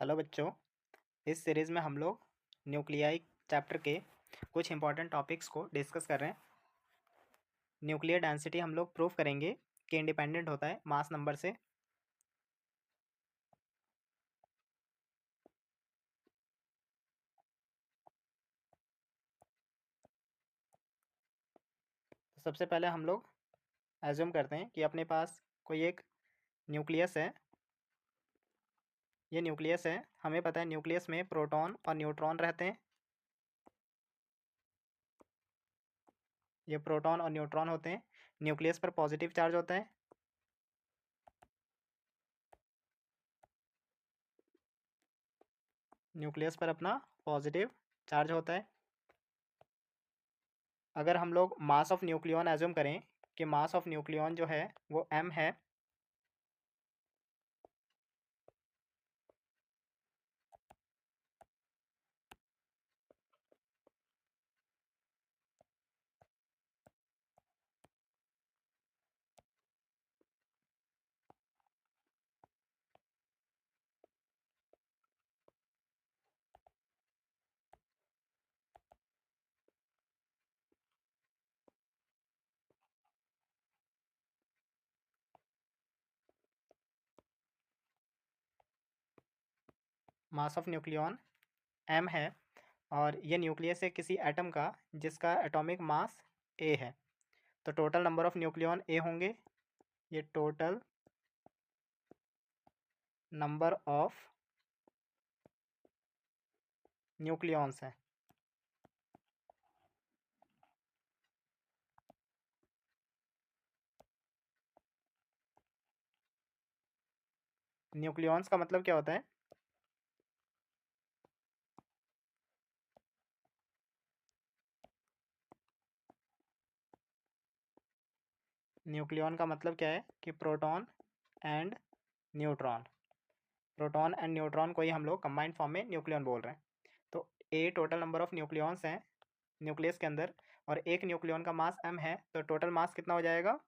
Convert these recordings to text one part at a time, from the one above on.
Hello बच्चों। इस series में हम लोग न्यूक्लियाई चैप्टर के कुछ इंपॉर्टेंट टॉपिक्स को डिस्कस कर रहे हैं। न्यूक्लियर डेंसिटी हम लोग प्रूव करेंगे कि इंडिपेंडेंट होता है मास नंबर से। तो सबसे पहले हम लोग एज्यूम करते हैं कि अपने पास कोई एक न्यूक्लियस है। ये न्यूक्लियस है, हमें पता है न्यूक्लियस में प्रोटॉन और न्यूट्रॉन रहते हैं। ये प्रोटॉन और न्यूट्रॉन होते हैं। न्यूक्लियस पर पॉजिटिव चार्ज होता है। न्यूक्लियस पर अपना पॉजिटिव चार्ज होता है। अगर हम लोग मास ऑफ न्यूक्लियॉन एज्यूम करें कि मास ऑफ न्यूक्लियॉन जो है वो m है, मास ऑफ न्यूक्लियॉन m है और ये न्यूक्लियस है किसी एटम का जिसका एटॉमिक मास a है। तो total number of nucleon a होंगे। ये टोटल नंबर ऑफ न्यूक्लियॉन्स हैं। न्यूक्लियॉन्स का मतलब क्या होता है? न्यूक्लियॉन का मतलब क्या है कि proton and neutron. Proton and neutron को ही हम लोग कंबाइंड फॉर्म में न्यूक्लियॉन बोल रहे हैं। तो a total number of nucleons हैं न्यूक्लियस के अंदर, और एक न्यूक्लियॉन का मास m है, तो टोटल मास कितना हो जाएगा?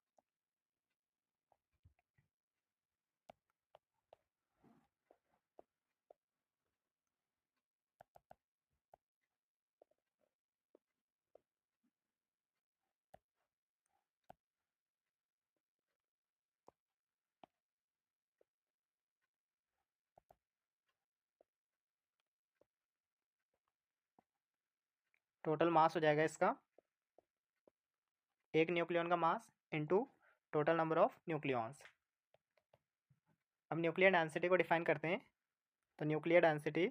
टोटल मास हो जाएगा इसका एक न्यूक्लियॉन का mass into total number of nucleons. अब न्यूक्लियर डेंसिटी को डिफाइन करते हैं। तो nuclear density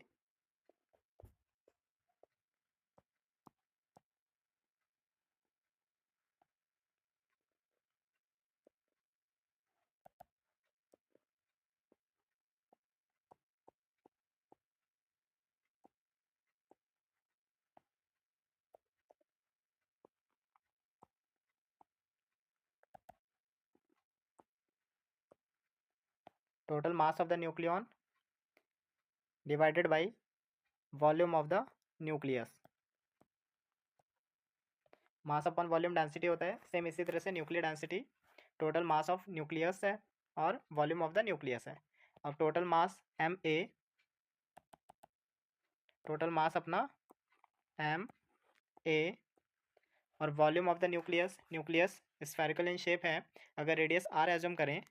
total mass of the nucleon divided by volume of the nucleus. Mass upon volume density होता है। सेम इसी तरह से nuclear density total mass of nucleus है और वॉल्यूम ऑफ द न्यूक्लियस है। अब total mass M A, total mass अपना एम ए, और volume of the nucleus, nucleus spherical in shape है। अगर रेडियस आर एज्यूम करें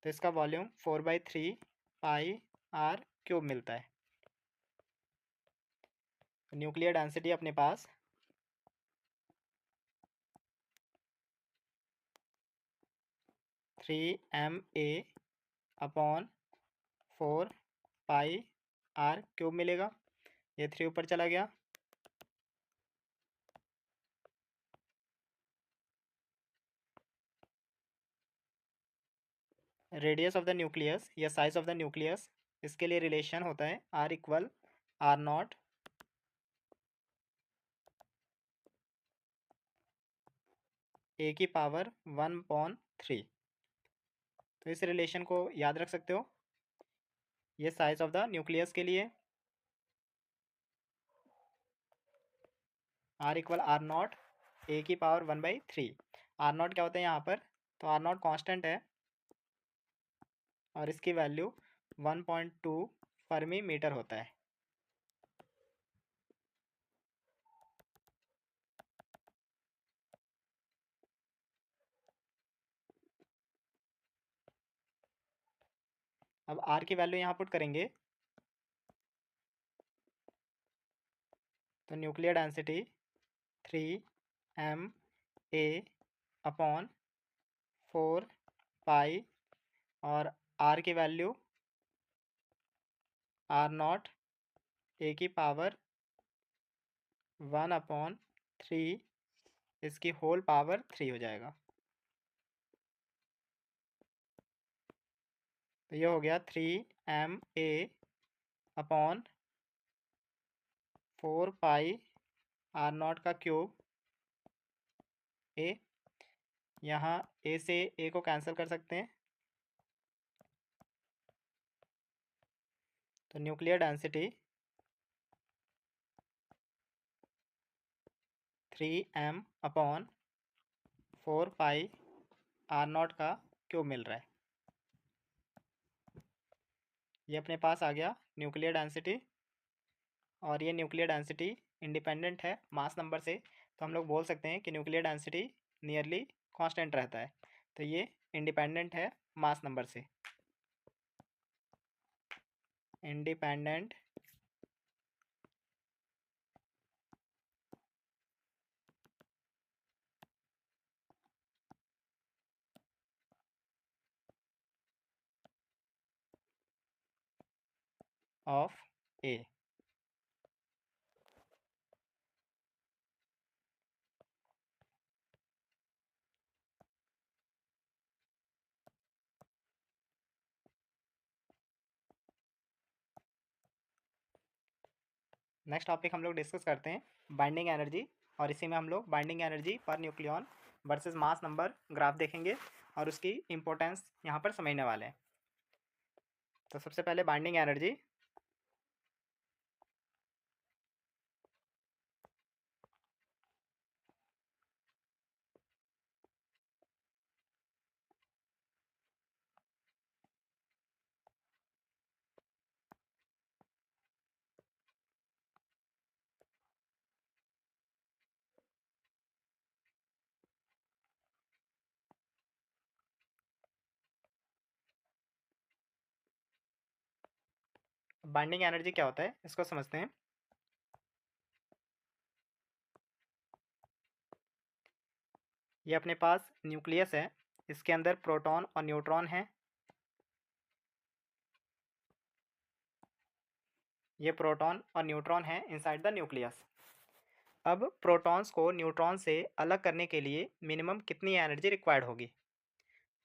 तो इसका वॉल्यूम 4/3 पाई आर क्यूब मिलता है। न्यूक्लियर डेंसिटी अपने पास 3ma upon 4 pi are cube मिलेगा। ये 3 ऊपर चला गया। रेडियस ऑफ द न्यूक्लियस या साइज ऑफ द न्यूक्लियस, इसके लिए रिलेशन होता है R equal R not A की पावर 1/3। तो इस रिलेशन को याद रख सकते हो। ये साइज ऑफ द न्यूक्लियस के लिए R equal R not A की पावर 1/3। आर नॉट क्या होता है यहाँ पर? तो आर नॉट कॉन्स्टेंट है और इसकी वैल्यू 1.25 फर्मी मीटर होता है। अब आर की वैल्यू यहाँ पुट करेंगे तो न्यूक्लियर डेंसिटी 3 ma अपॉन 4 पाई, और आर की वैल्यू r0 ए की पावर 1/3, इसकी होल पावर 3 हो जाएगा। तो ये हो गया 3 ma अपॉन 4 पाई r0 का क्यूब ए। यहाँ ए से ए को कैंसिल कर सकते हैं, तो न्यूक्लियर डेंसिटी 3m/4 पाई r0 का क्यूब मिल रहा है। ये अपने पास आ गया न्यूक्लियर डेंसिटी, और ये न्यूक्लियर डेंसिटी इंडिपेंडेंट है मास नंबर से, तो हम लोग बोल सकते हैं कि न्यूक्लियर डेंसिटी नियरली कांस्टेंट रहता है। तो ये इंडिपेंडेंट है मास नंबर से, independent of A. Next topic हम लोग डिस्कस करते हैं बाइंडिंग एनर्जी, और इसी में हम लोग binding energy per nucleon versus mass number graph देखेंगे और उसकी इंपॉर्टेंस यहाँ पर समझने वाले हैं। तो सबसे पहले बाइंडिंग एनर्जी। बाइंडिंग एनर्जी क्या होता है इसको समझते हैं। ये अपने पास न्यूक्लियस है, इसके अंदर प्रोटॉन और न्यूट्रॉन है। ये प्रोटॉन और न्यूट्रॉन है इनसाइड द न्यूक्लियस। अब प्रोटॉन्स को न्यूट्रॉन से अलग करने के लिए मिनिमम कितनी एनर्जी रिक्वायर्ड होगी।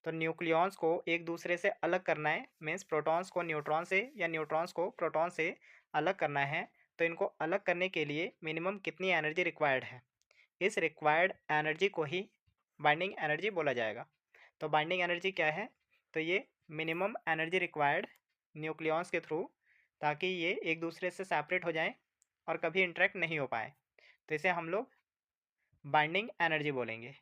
तो न्यूक्लियॉन्स को एक दूसरे से अलग करना है, मीन्स प्रोटॉन्स को न्यूट्रॉन से या न्यूट्रॉन्स को प्रोटॉन से अलग करना है, तो इनको अलग करने के लिए मिनिमम कितनी एनर्जी रिक्वायर्ड है, इस रिक्वायर्ड एनर्जी को ही बाइंडिंग एनर्जी बोला जाएगा। तो बाइंडिंग एनर्जी क्या है, तो ये मिनिमम एनर्जी रिक्वायर्ड न्यूक्लियॉन्स के थ्रू, ताकि ये एक दूसरे से सेपरेट हो जाएं और कभी इंटरेक्ट नहीं हो पाए, तो इसे हम लोग बाइंडिंग एनर्जी बोलेंगे।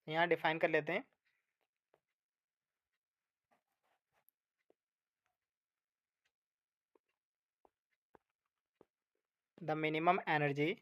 यहाँ डिफाइन कर लेते हैं। The minimum energy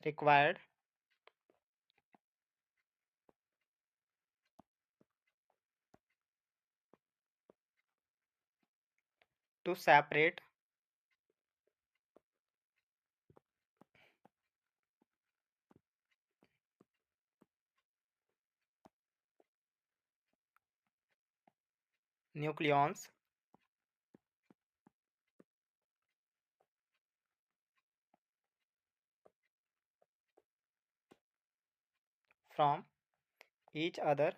required to separate nucleons from each other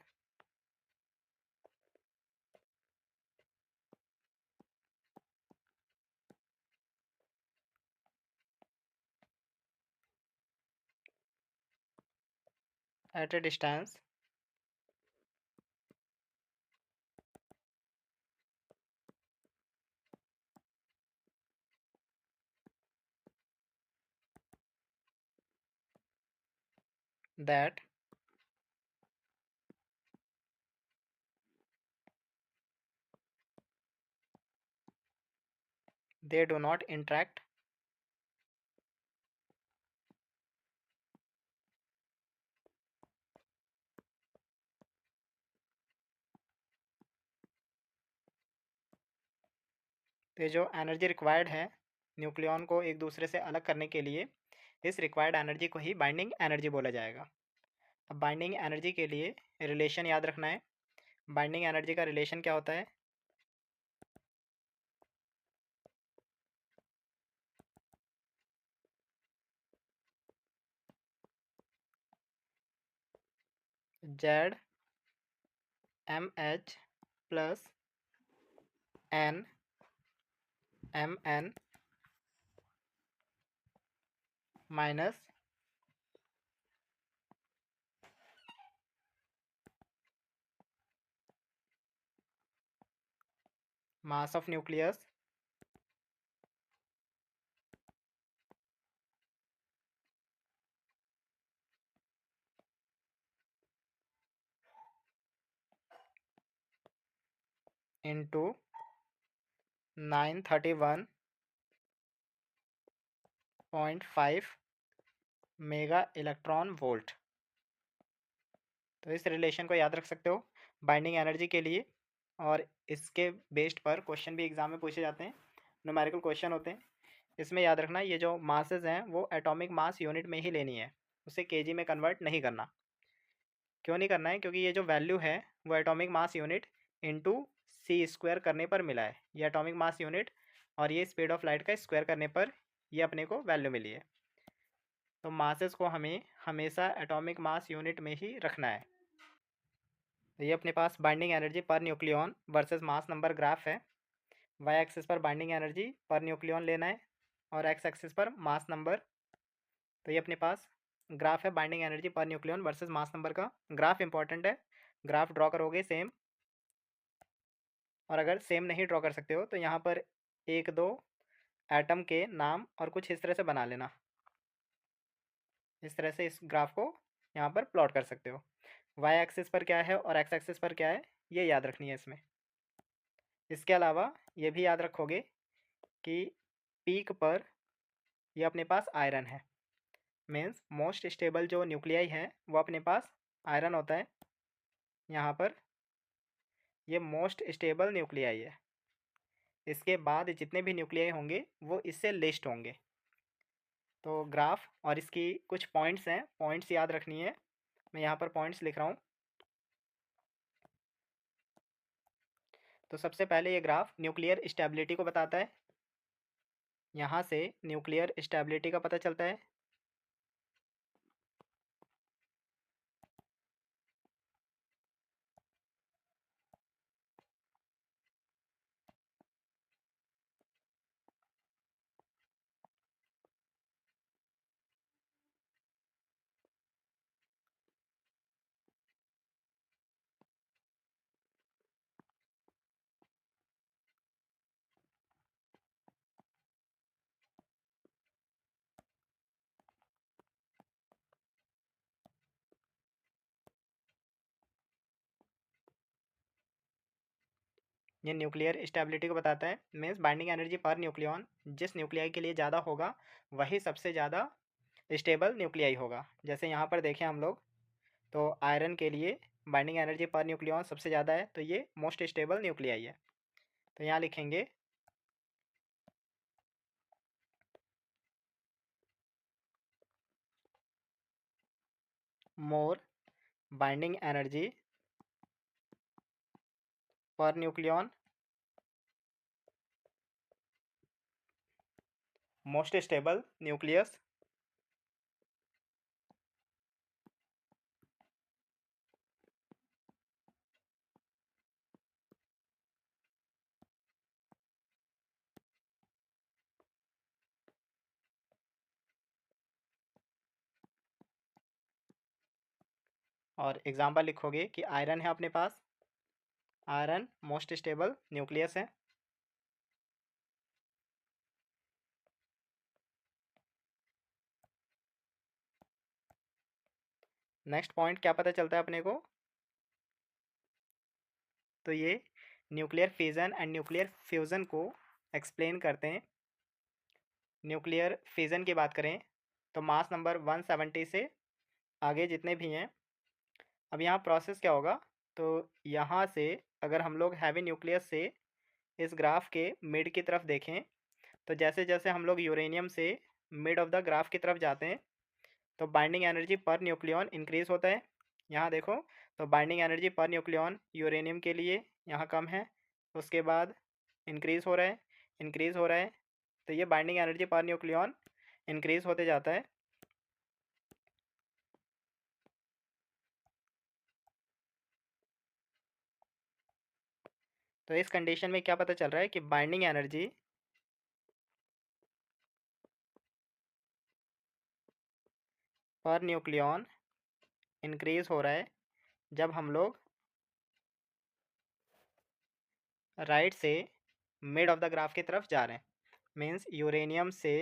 at a distance that they do not interact तो जो एनर्जी रिक्वायर्ड है न्यूक्लियॉन को एक दूसरे से अलग करने के लिए, इस रिक्वायर्ड एनर्जी को ही बाइंडिंग एनर्जी बोला जाएगा। अब बाइंडिंग एनर्जी के लिए रिलेशन याद रखना है। बाइंडिंग एनर्जी का रिलेशन क्या होता है? Z M H plus N M N minus mass of nucleus into 931.5 mega electron volt. तो इस रिलेशन को याद रख सकते हो बाइंडिंग एनर्जी के लिए, और इसके बेस्ड पर क्वेश्चन भी एग्जाम में पूछे जाते हैं, न्यूमेरिकल क्वेश्चन होते हैं। इसमें याद रखना ये जो मासेस हैं वो एटॉमिक मास यूनिट में ही लेनी है, उसे केजी में कन्वर्ट नहीं करना। क्यों नहीं करना है? क्योंकि ये जो वैल्यू है वो एटॉमिक मास यूनिट इंटू सी स्क्वायर करने पर मिला है। ये एटॉमिक मास यूनिट और ये स्पीड ऑफ लाइट का स्क्वायर करने पर ये अपने को वैल्यू मिली है। तो मासेस को हमें हमेशा एटॉमिक मास यूनिट में ही रखना है। तो ये अपने पास बाइंडिंग एनर्जी पर nucleon versus mass number graph है। वाई एक्सिस पर बाइंडिंग एनर्जी पर न्यूक्लियॉन लेना है और एक्स एक्सिस पर मास नंबर। तो ये अपने पास ग्राफ है बाइंडिंग एनर्जी पर न्यूक्लियॉन वर्सेस मास नंबर का। ग्राफ इंपॉर्टेंट है, ग्राफ ड्रॉ करोगे सेम, और अगर सेम नहीं ड्रॉ कर सकते हो तो यहाँ पर एक दो एटम के नाम और कुछ इस तरह से बना लेना। इस तरह से इस ग्राफ को यहाँ पर प्लॉट कर सकते हो। वाई एक्सिस पर क्या है और एक्स एक्सिस पर क्या है ये याद रखनी है इसमें। इसके अलावा ये भी याद रखोगे कि पीक पर ये अपने पास आयरन है, मीन्स मोस्ट स्टेबल जो न्यूक्लियाई है वो अपने पास आयरन होता है। यहाँ पर ये मोस्ट स्टेबल न्यूक्लियाई है। इसके बाद जितने भी न्यूक्लियाई होंगे वो इससे लिस्ट होंगे। तो ग्राफ और इसकी कुछ पॉइंट्स हैं, पॉइंट्स याद रखनी है। मैं यहाँ पर पॉइंट्स लिख रहा हूँ। तो सबसे पहले ये ग्राफ न्यूक्लियर स्टेबिलिटी को बताता है। यहाँ से न्यूक्लियर स्टेबिलिटी का पता चलता है। ये न्यूक्लियर स्टेबिलिटी को बताता है, मीन्स बाइंडिंग एनर्जी पर न्यूक्लियॉन जिस न्यूक्लियाई के लिए ज़्यादा होगा वही सबसे ज़्यादा स्टेबल न्यूक्लियाई होगा। जैसे यहाँ पर देखें हम लोग, तो आयरन के लिए बाइंडिंग एनर्जी पर न्यूक्लियॉन सबसे ज़्यादा है, तो ये मोस्ट स्टेबल न्यूक्लियाई है। तो यहाँ लिखेंगे मोर बाइंडिंग एनर्जी पर न्यूक्लियॉन मोस्ट स्टेबल न्यूक्लियस और एग्जाम्पल लिखोगे कि आयरन है अपने पास, आयरन मोस्ट स्टेबल न्यूक्लियस है। नेक्स्ट पॉइंट क्या पता चलता है अपने को, तो ये nuclear fission and nuclear fusion को एक्सप्लेन करते हैं। न्यूक्लियर फिजन की बात करें तो मास नंबर 170 से आगे जितने भी हैं, अब यहाँ प्रोसेस क्या होगा, तो यहाँ से अगर हम लोग हैवी न्यूक्लियस से इस ग्राफ के मिड की तरफ देखें, तो जैसे जैसे हम लोग यूरेनियम से मिड ऑफ द ग्राफ की तरफ जाते हैं तो binding energy per nucleon increase होता है। यहाँ देखो, तो binding energy per nucleon uranium के लिए यहाँ कम है, उसके बाद इंक्रीज हो रहा है, इंक्रीज हो रहा है, तो ये binding energy per nucleon increase होते जाता है। तो इस कंडीशन में क्या पता चल रहा है कि binding energy per nucleon increase हो रहा है जब हम लोग राइट से मिड ऑफ द ग्राफ की तरफ जा रहे हैं। मीन्स यूरेनियम से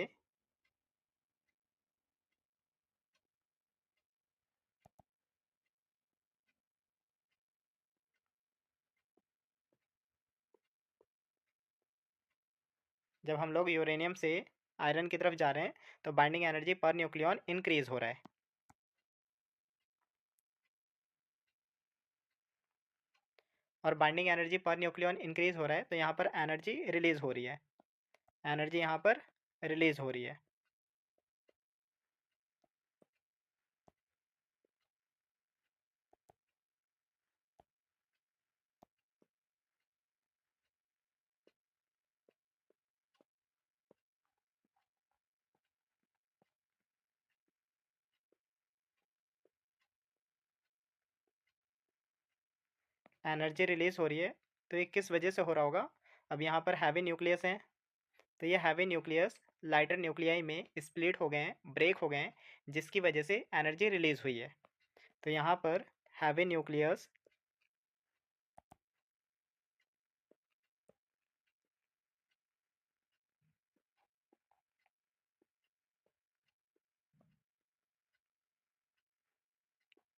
जब हम लोग यूरेनियम से आयरन की तरफ जा रहे हैं तो binding energy per nucleon increase हो रहा है। और binding energy per nucleon increase हो रहा है तो यहाँ पर एनर्जी रिलीज हो रही है, एनर्जी यहाँ पर रिलीज हो रही है। एनर्जी रिलीज हो रही है तो ये किस वजह से हो रहा होगा, अब यहाँ पर हैवी न्यूक्लियस है, तो ये हैवी न्यूक्लियस लाइटर न्यूक्लियाई में स्प्लिट हो गए हैं, ब्रेक हो गए हैं, जिसकी वजह से एनर्जी रिलीज हुई है। तो यहाँ पर हैवी न्यूक्लियस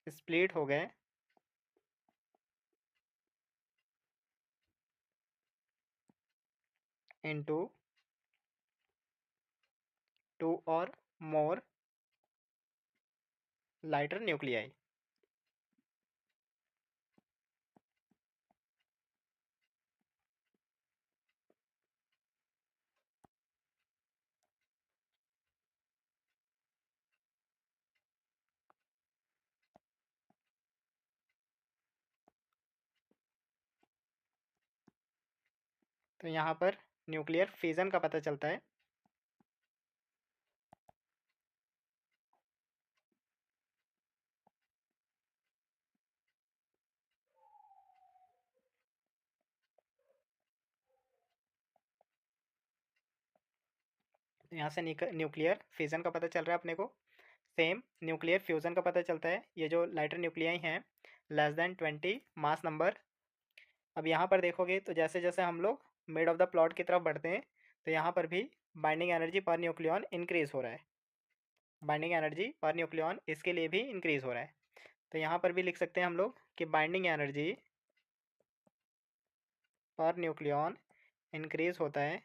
स्प्लिट हो गए इनटू टू और मोर लाइटर न्यूक्लियाई। तो यहाँ पर न्यूक्लियर फिजन का पता चलता है। तो यहाँ से न्यूक्लियर फिजन का पता चल रहा है अपने को। सेम न्यूक्लियर फ्यूज़न का पता चलता है, ये जो लाइटर न्यूक्लियाई हैं लेस देन 20 मास नंबर। अब यहाँ पर देखोगे तो जैसे जैसे हम लोग मिड ऑफ द प्लॉट की तरफ बढ़ते हैं तो यहाँ पर भी binding energy per nucleon increase हो रहा है, बाइंडिंग एनर्जी पर न्यूक्लियन इसके लिए भी इंक्रीज हो रहा है। तो यहाँ पर भी लिख सकते हैं हम लोग कि binding energy per nucleon increase होता है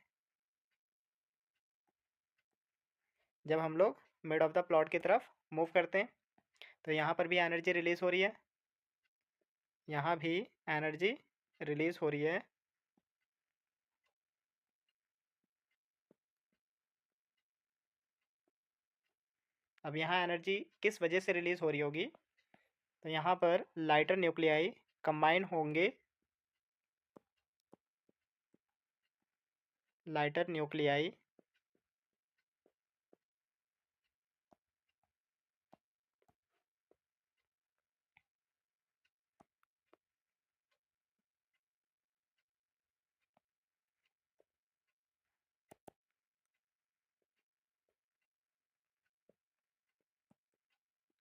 जब हम लोग मिड ऑफ द प्लॉट की तरफ मूव करते हैं। तो यहाँ पर भी एनर्जी रिलीज हो रही है, यहाँ भी एनर्जी रिलीज हो रही है। अब यहाँ एनर्जी किस वजह से रिलीज हो रही होगी, तो यहाँ पर लाइटर न्यूक्लियाई कंबाइन होंगे, lighter nuclei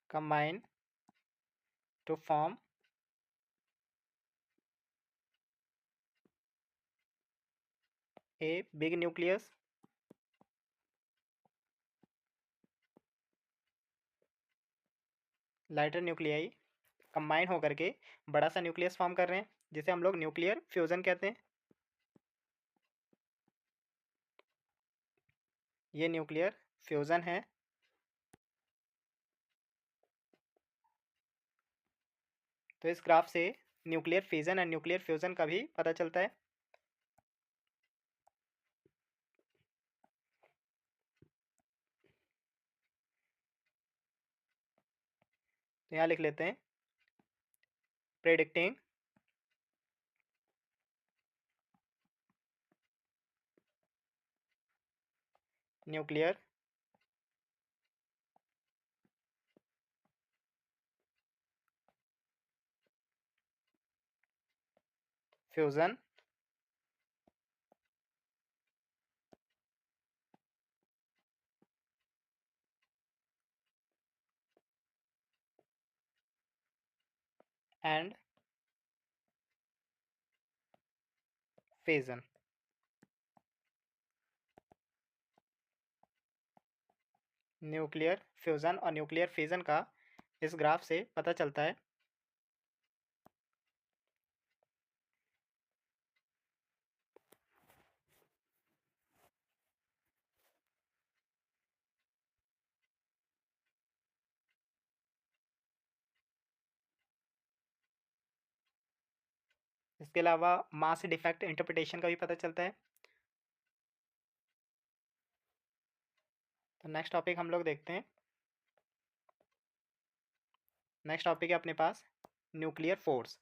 combine to form a big nucleus lighter nuclei combine होकर के बड़ा सा न्यूक्लियस फॉर्म कर रहे हैं, जिसे हम लोग न्यूक्लियर फ्यूजन कहते हैं। ये न्यूक्लियर फ्यूजन है। तो इस ग्राफ से nuclear fission and nuclear fusion का भी पता चलता है। तो यहाँ लिख लेते हैं predicting nuclear fusion and fission. Nuclear fusion और न्यूक्लियर फिजन का इस ग्राफ से पता चलता है। इसके अलावा मास डिफेक्ट इंटरप्रिटेशन का भी पता चलता है। तो नेक्स्ट टॉपिक हम लोग देखते हैं। नेक्स्ट टॉपिक है अपने पास न्यूक्लियर फोर्स।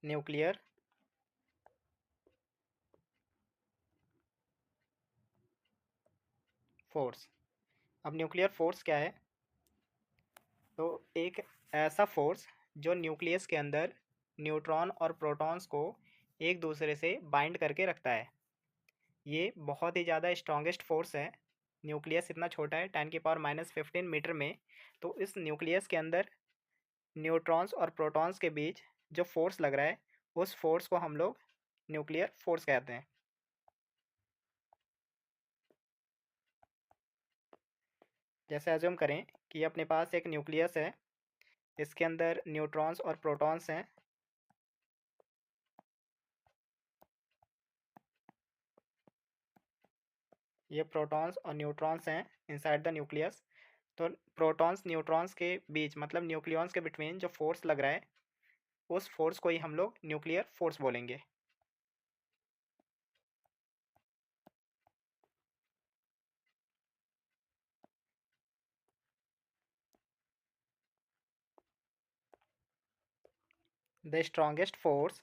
Nuclear force. अब न्यूक्लियर फोर्स क्या है? तो एक ऐसा फोर्स जो न्यूक्लियस के अंदर न्यूट्रॉन और प्रोटॉन्स को एक दूसरे से बाइंड करके रखता है। ये बहुत ही ज़्यादा स्ट्रॉन्गेस्ट फोर्स है। न्यूक्लियस इतना छोटा है 10⁻⁻15 मीटर में। तो इस न्यूक्लियस के अंदर न्यूट्रॉन्स और प्रोटॉन्स के बीच जो फोर्स लग रहा है, उस फोर्स को हम लोग न्यूक्लियर फोर्स कहते हैं। जैसे एज्यूम करें कि अपने पास एक न्यूक्लियस है, इसके अंदर न्यूट्रॉन्स और प्रोटॉन्स हैं। ये प्रोटॉन्स और न्यूट्रॉन्स हैं इनसाइड द न्यूक्लियस। तो प्रोटॉन्स न्यूट्रॉन्स के बीच मतलब न्यूक्लियॉन्स के बिटवीन जो फोर्स लग रहा है, उस फोर्स को ही हम लोग न्यूक्लियर फोर्स बोलेंगे। The strongest force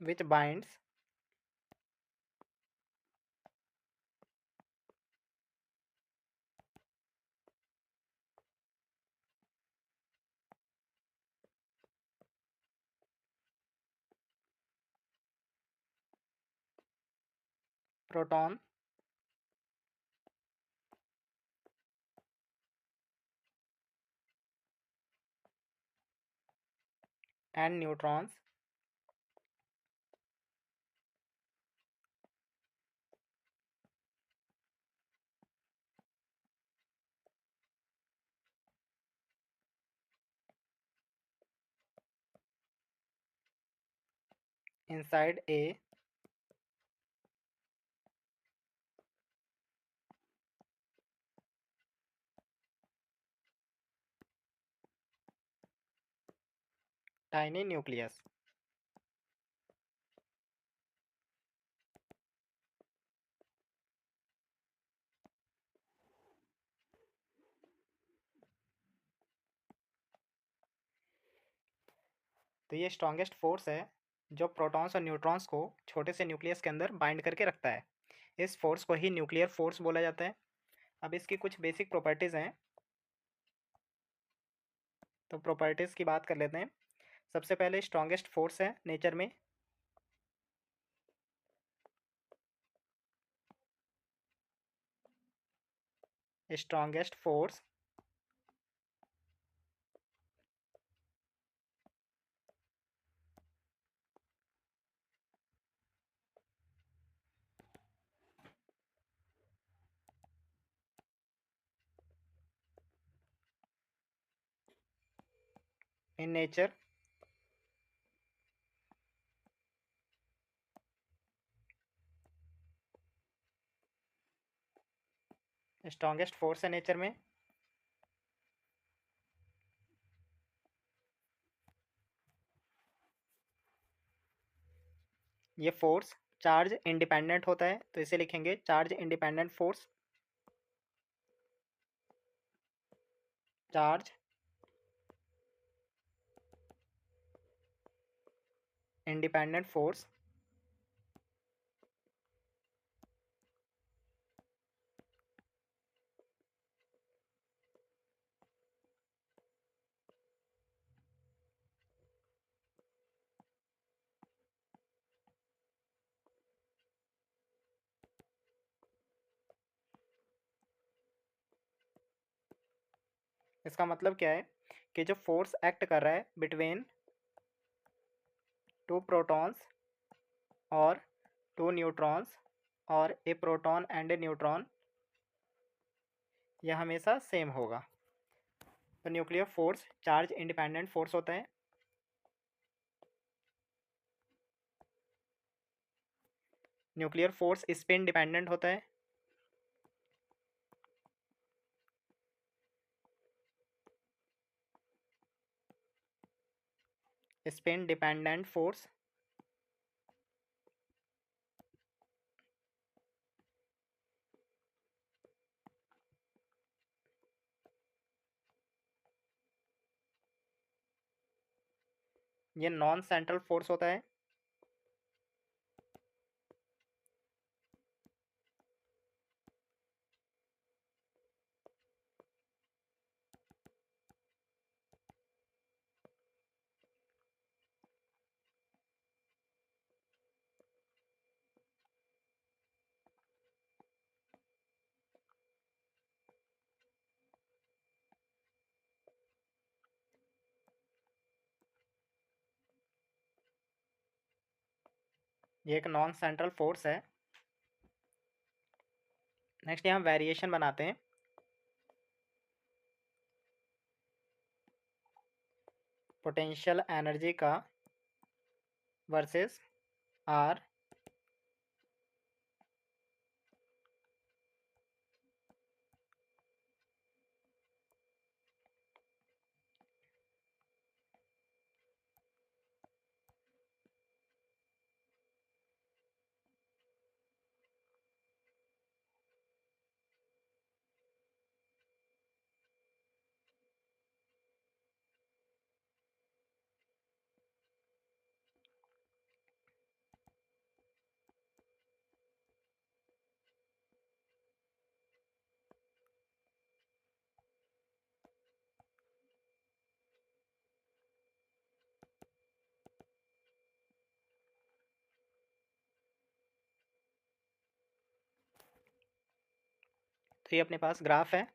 which binds proton and neutrons inside a tiny nucleus. तो ये स्ट्रॉन्गेस्ट फोर्स है जो प्रोटॉन्स और न्यूट्रॉन्स को छोटे से न्यूक्लियस के अंदर बाइंड करके रखता है। इस फोर्स को ही न्यूक्लियर फोर्स बोला जाता है। अब इसकी कुछ बेसिक प्रॉपर्टीज़ हैं, तो प्रॉपर्टीज़ की बात कर लेते हैं। सबसे पहले स्ट्रॉन्गेस्ट फोर्स है नेचर में। Strongest force in nature strongest force है नेचर में। ये फोर्स चार्ज इंडिपेंडेंट होता है, तो इसे लिखेंगे charge independent force. Charge independent force. इसका मतलब क्या है कि जो फोर्स एक्ट कर रहा है बिटवीन टू प्रोटॉन्स और टू न्यूट्रॉन्स और ए प्रोटॉन एंड ए न्यूट्रॉन, यह हमेशा सेम होगा। तो nuclear force charge independent force होता है। न्यूक्लियर फोर्स स्पिन डिपेंडेंट होता है। Spin dependent force. ये नॉन सेंट्रल फोर्स होता है। ये एक नॉन सेंट्रल फोर्स है। नेक्स्ट यहाँ वेरिएशन बनाते हैं। पोटेंशियल एनर्जी का वर्सेस आर तो ये अपने पास ग्राफ है।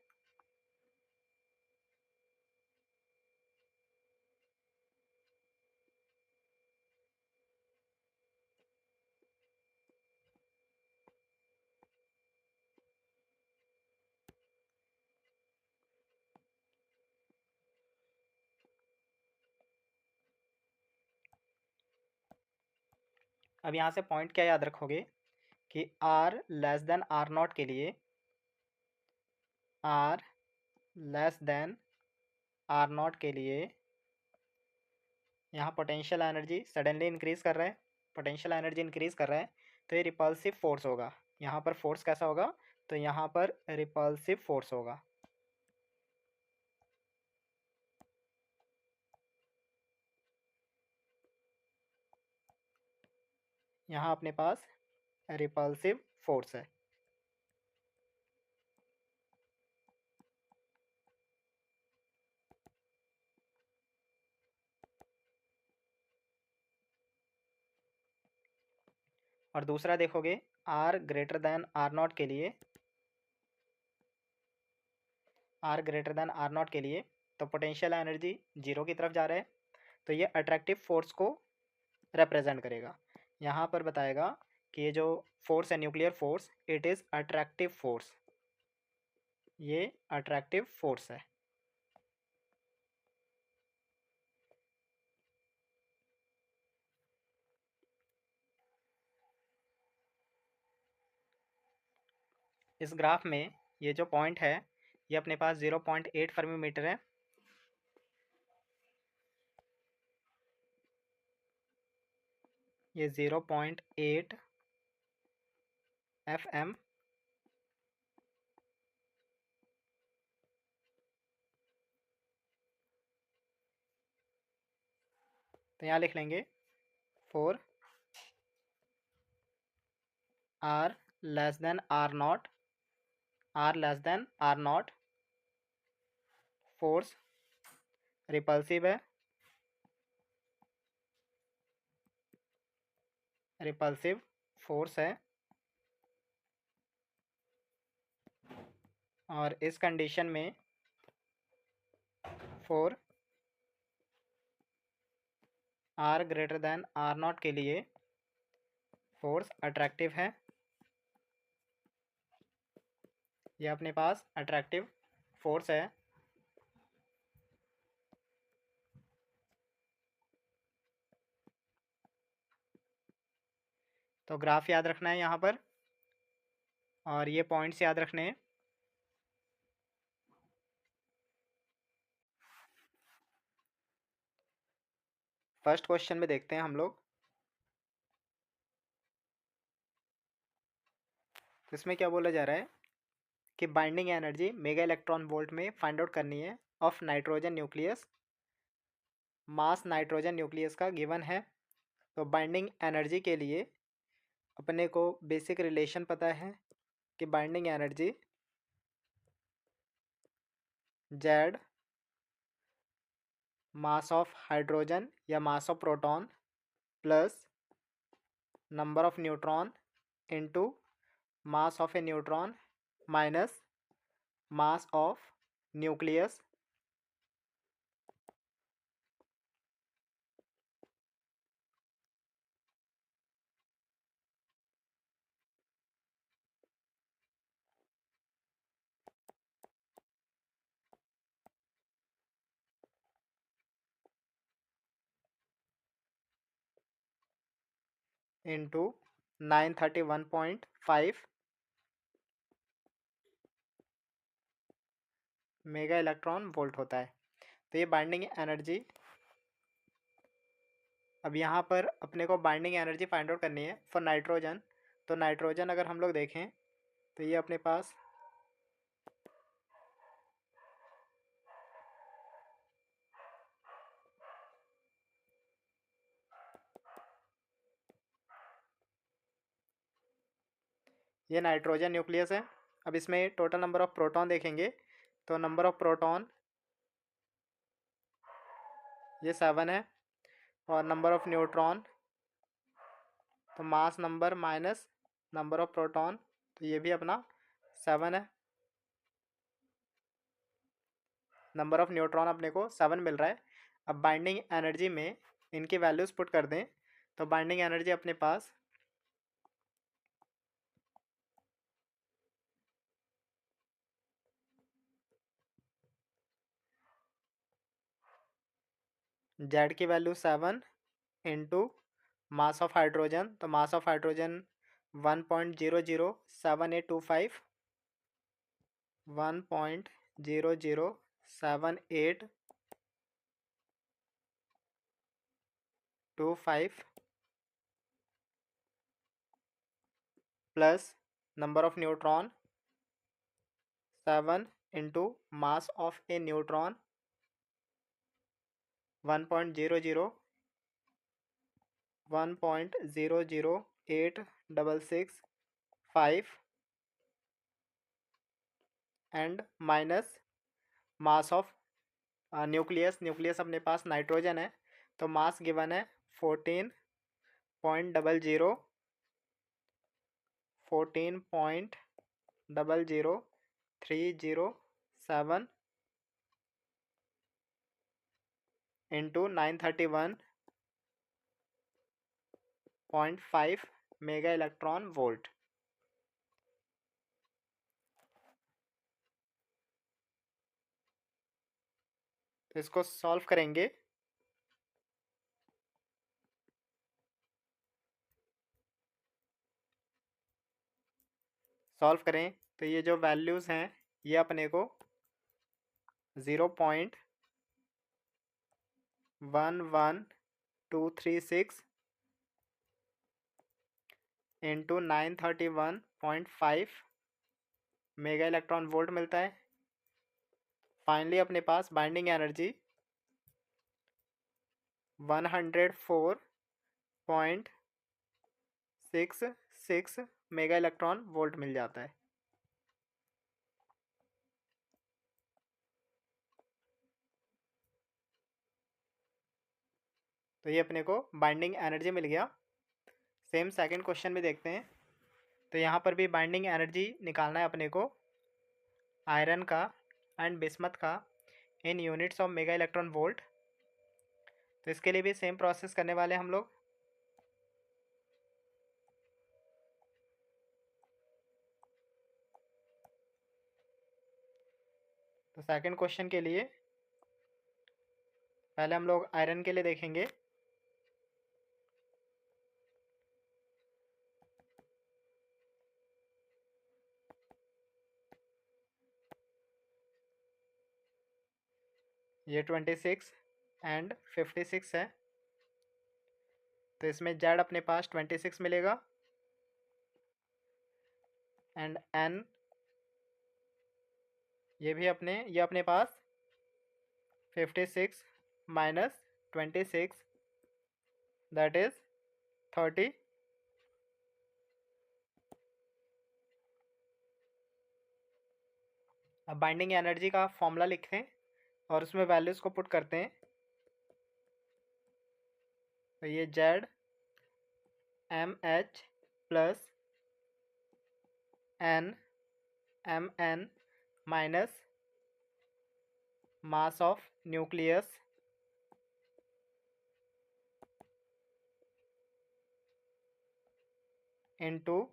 अब यहाँ से पॉइंट क्या याद रखोगे कि R less than R naught के लिए, R less than R naught के लिए यहाँ पोटेंशियल एनर्जी सडनली इंक्रीज कर रहा है, पोटेंशियल एनर्जी इंक्रीज कर रहा है, तो ये रिपल्सिव फोर्स होगा। यहाँ पर फोर्स कैसा होगा, तो यहाँ पर रिपल्सिव फोर्स होगा। यहाँ अपने पास रिपल्सिव फोर्स है। और दूसरा देखोगे R greater than R naught के लिए, R greater than R naught के लिए तो पोटेंशियल एनर्जी जीरो की तरफ जा रहा है, तो ये अट्रैक्टिव फोर्स को रिप्रेजेंट करेगा। यहाँ पर बताएगा कि ये जो फोर्स है nuclear force, it is attractive force, ये अट्रैक्टिव फोर्स है। इस ग्राफ में ये जो पॉइंट है ये अपने पास 0.8 फर्मी मीटर है, ये 0.8 FM, तो यहाँ लिख लेंगे for R less than R naught, R less than R naught, force repulsive है, रिपल्सिव फोर्स है। और इस कंडीशन में for R greater than R naught के लिए फोर्स अट्रैक्टिव है, ये अपने पास अट्रैक्टिव फोर्स है। तो ग्राफ याद रखना है यहाँ पर, और ये पॉइंट्स याद रखने हैं। फर्स्ट क्वेश्चन में देखते हैं हम लोग, तो इसमें क्या बोला जा रहा है कि binding energy mega electron volt में फाइंड आउट करनी है of nitrogen nucleus, mass nitrogen nucleus का गिवन है। तो बाइंडिंग एनर्जी के लिए अपने को बेसिक रिलेशन पता है कि binding energy Z mass of hydrogen या mass of proton plus number of neutron into mass of a neutron minus mass of nucleus into 931.5 mega electron volt होता है। तो ये बाइंडिंग एनर्जी, अब यहाँ पर अपने को बाइंडिंग एनर्जी फाइंड आउट करनी है फॉर नाइट्रोजन। तो नाइट्रोजन अगर हम लोग देखें तो ये अपने पास ये नाइट्रोजन न्यूक्लियस है। अब इसमें टोटल नंबर ऑफ प्रोटॉन देखेंगे तो नंबर ऑफ प्रोटॉन ये 7 है, और नंबर ऑफ न्यूट्रॉन तो mass number minus number of proton, तो ये भी अपना 7 है। नंबर ऑफ न्यूट्रॉन अपने को 7 मिल रहा है। अब बाइंडिंग एनर्जी में इनकी वैल्यूज़ पुट कर दें तो बाइंडिंग एनर्जी अपने पास जेड की value 7 into mass of hydrogen, तो mass of hydrogen 1.007825, 1.0078 25 plus number of neutron 7 into mass of a neutron 1.00 1.008665 and minus mass of nucleus अपने पास नाइट्रोजन है, तो मास गिवन है 14.00 14.00307 इंटू 931.5 मेगा इलेक्ट्रॉन वोल्ट। तो इसको solve करेंगे। Solve करें तो ये जो वैल्यूज़ हैं ये अपने को 0.11236 इंटू 931.5 मेगा इलेक्ट्रॉन वोल्ट मिलता है। फाइनली अपने पास binding energy 104.66 mega electron volt मिल जाता है। तो ये अपने को बाइंडिंग एनर्जी मिल गया। सेम सेकंड क्वेश्चन में देखते हैं। तो यहाँ पर भी बाइंडिंग एनर्जी निकालना है अपने को आयरन का एंड बिस्मथ का in units of mega electron volt. तो इसके लिए भी सेम प्रोसेस करने वाले हम लोग। तो सेकंड क्वेश्चन के लिए पहले हम लोग आयरन के लिए देखेंगे। ये 26 एंड 56 है, तो इसमें जेड अपने पास 26 मिलेगा एंड एन ये अपने पास 56 माइनस 26 दैट इज 30। अब बाइंडिंग एनर्जी का फॉर्मूला लिखते हैं और उसमें वैल्यूज़ को पुट करते हैं। तो ये Z M H plus N M N minus mass of nucleus into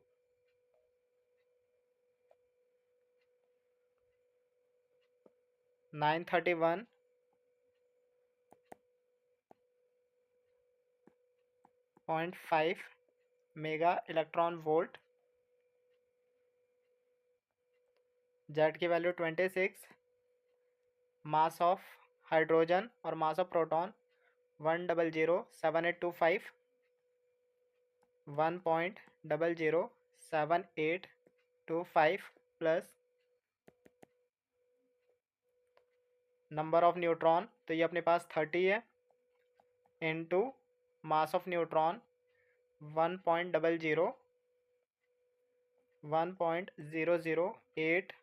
931.5 mega electron volt. Z की वैल्यू 26, मास ऑफ हाइड्रोजन और mass of proton 1007825 1.0072825 plus number of neutron, तो ये अपने पास 30 है, into mass of neutron 1.008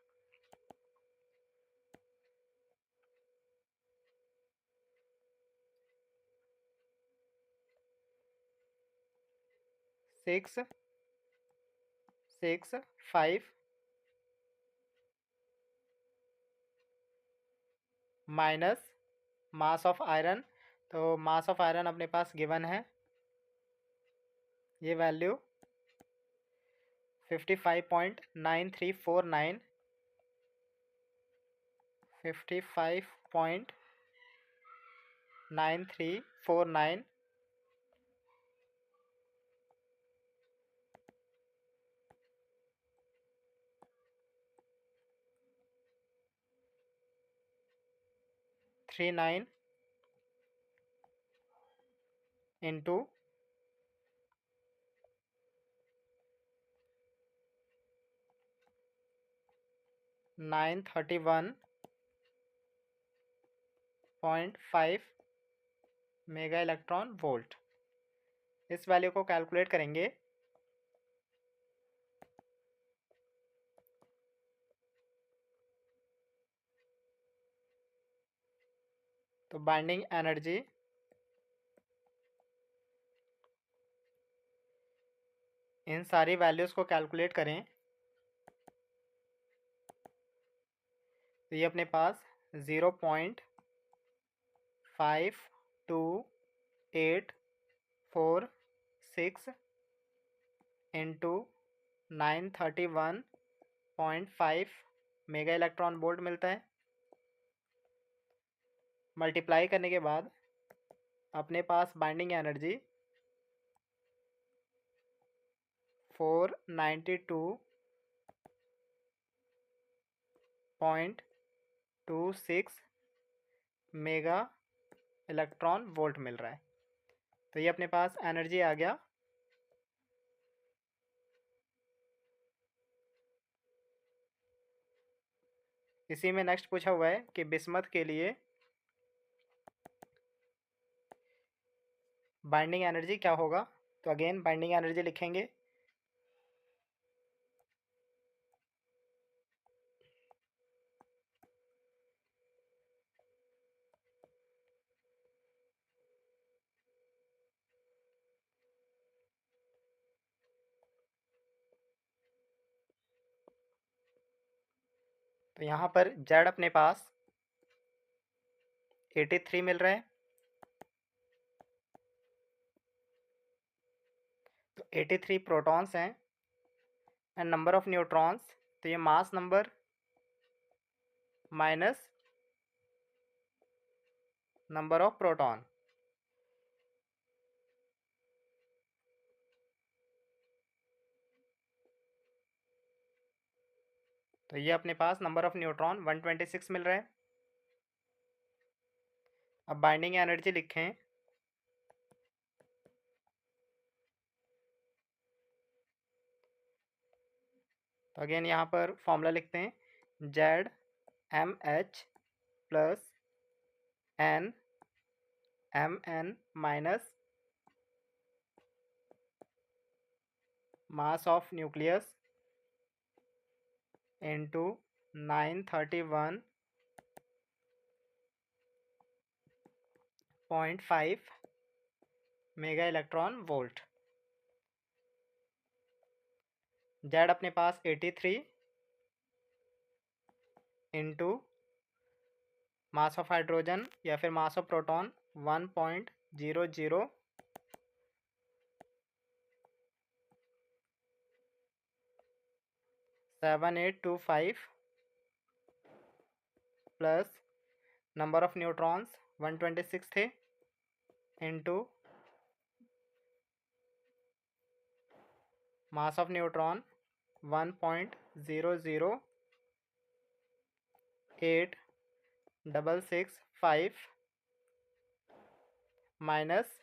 665 minus mass of iron. तो mass of iron अपने पास गिवन है, ये value 55.9349 55.9349 39 into 931.5 mega electron volt. इस वैल्यू को कैलकुलेट करेंगे तो बाइंडिंग एनर्जी इन सारी वैल्यूज़ को कैलकुलेट करें तो ये अपने पास 0.5286 इंटू 931.5 मेगा इलेक्ट्रॉन वोल्ट मिलता है। मल्टीप्लाई करने के बाद अपने पास binding energy 492.26 mega electron volt मिल रहा है। तो ये अपने पास एनर्जी आ गया। इसी में नेक्स्ट पूछा हुआ है कि बिस्मथ के लिए बाइंडिंग एनर्जी क्या होगा। तो अगेन बाइंडिंग एनर्जी लिखेंगे तो यहाँ पर जेड अपने पास 83 मिल रहा है। तो 83 प्रोटॉन्स हैं एंड नंबर ऑफ न्यूट्रॉन्स, तो ये mass number minus number of proton. तो ये अपने पास नंबर ऑफ न्यूट्रॉन 126 मिल रहा है। अब बाइंडिंग एनर्जी लिखें तो अगेन यहाँ पर फॉर्मूला लिखते हैं Z M H plus N M N minus mass of nucleus into 931.5 mega electron volt. Z अपने पास 83 इंटू मास ऑफ हाइड्रोजन या फिर mass of proton 1.007.825 plus number of neutrons 126 थे into mass of neutron 1.00865 minus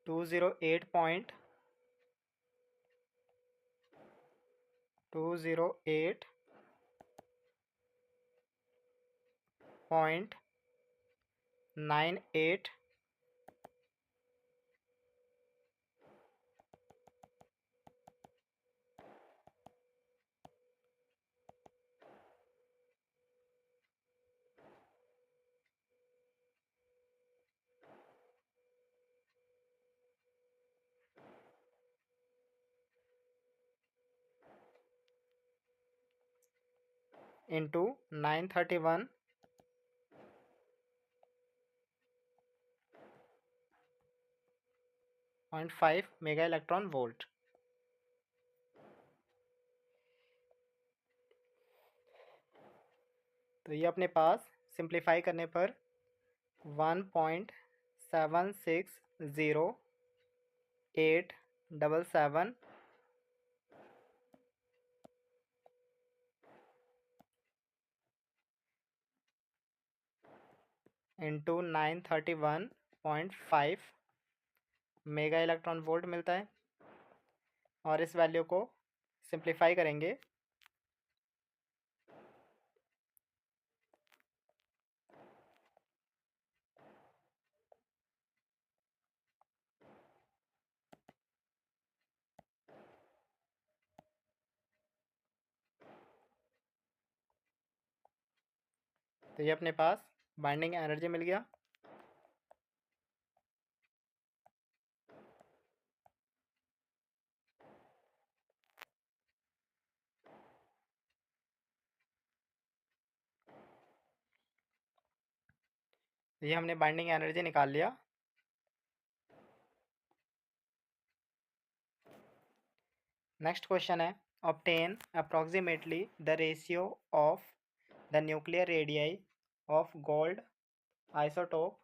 208.98 into 931.5 mega electron volt. तो ये अपने पास simplify करने पर 1.760877 इंटू 931.5 मेगा इलेक्ट्रॉन वोल्ट मिलता है। और इस वैल्यू को सिंप्लीफाई करेंगे तो ये अपने पास बाइंडिंग एनर्जी मिल गया। ये हमने बाइंडिंग एनर्जी निकाल लिया। नेक्स्ट क्वेश्चन है, obtain approximately the ratio of the nuclear radii of gold isotope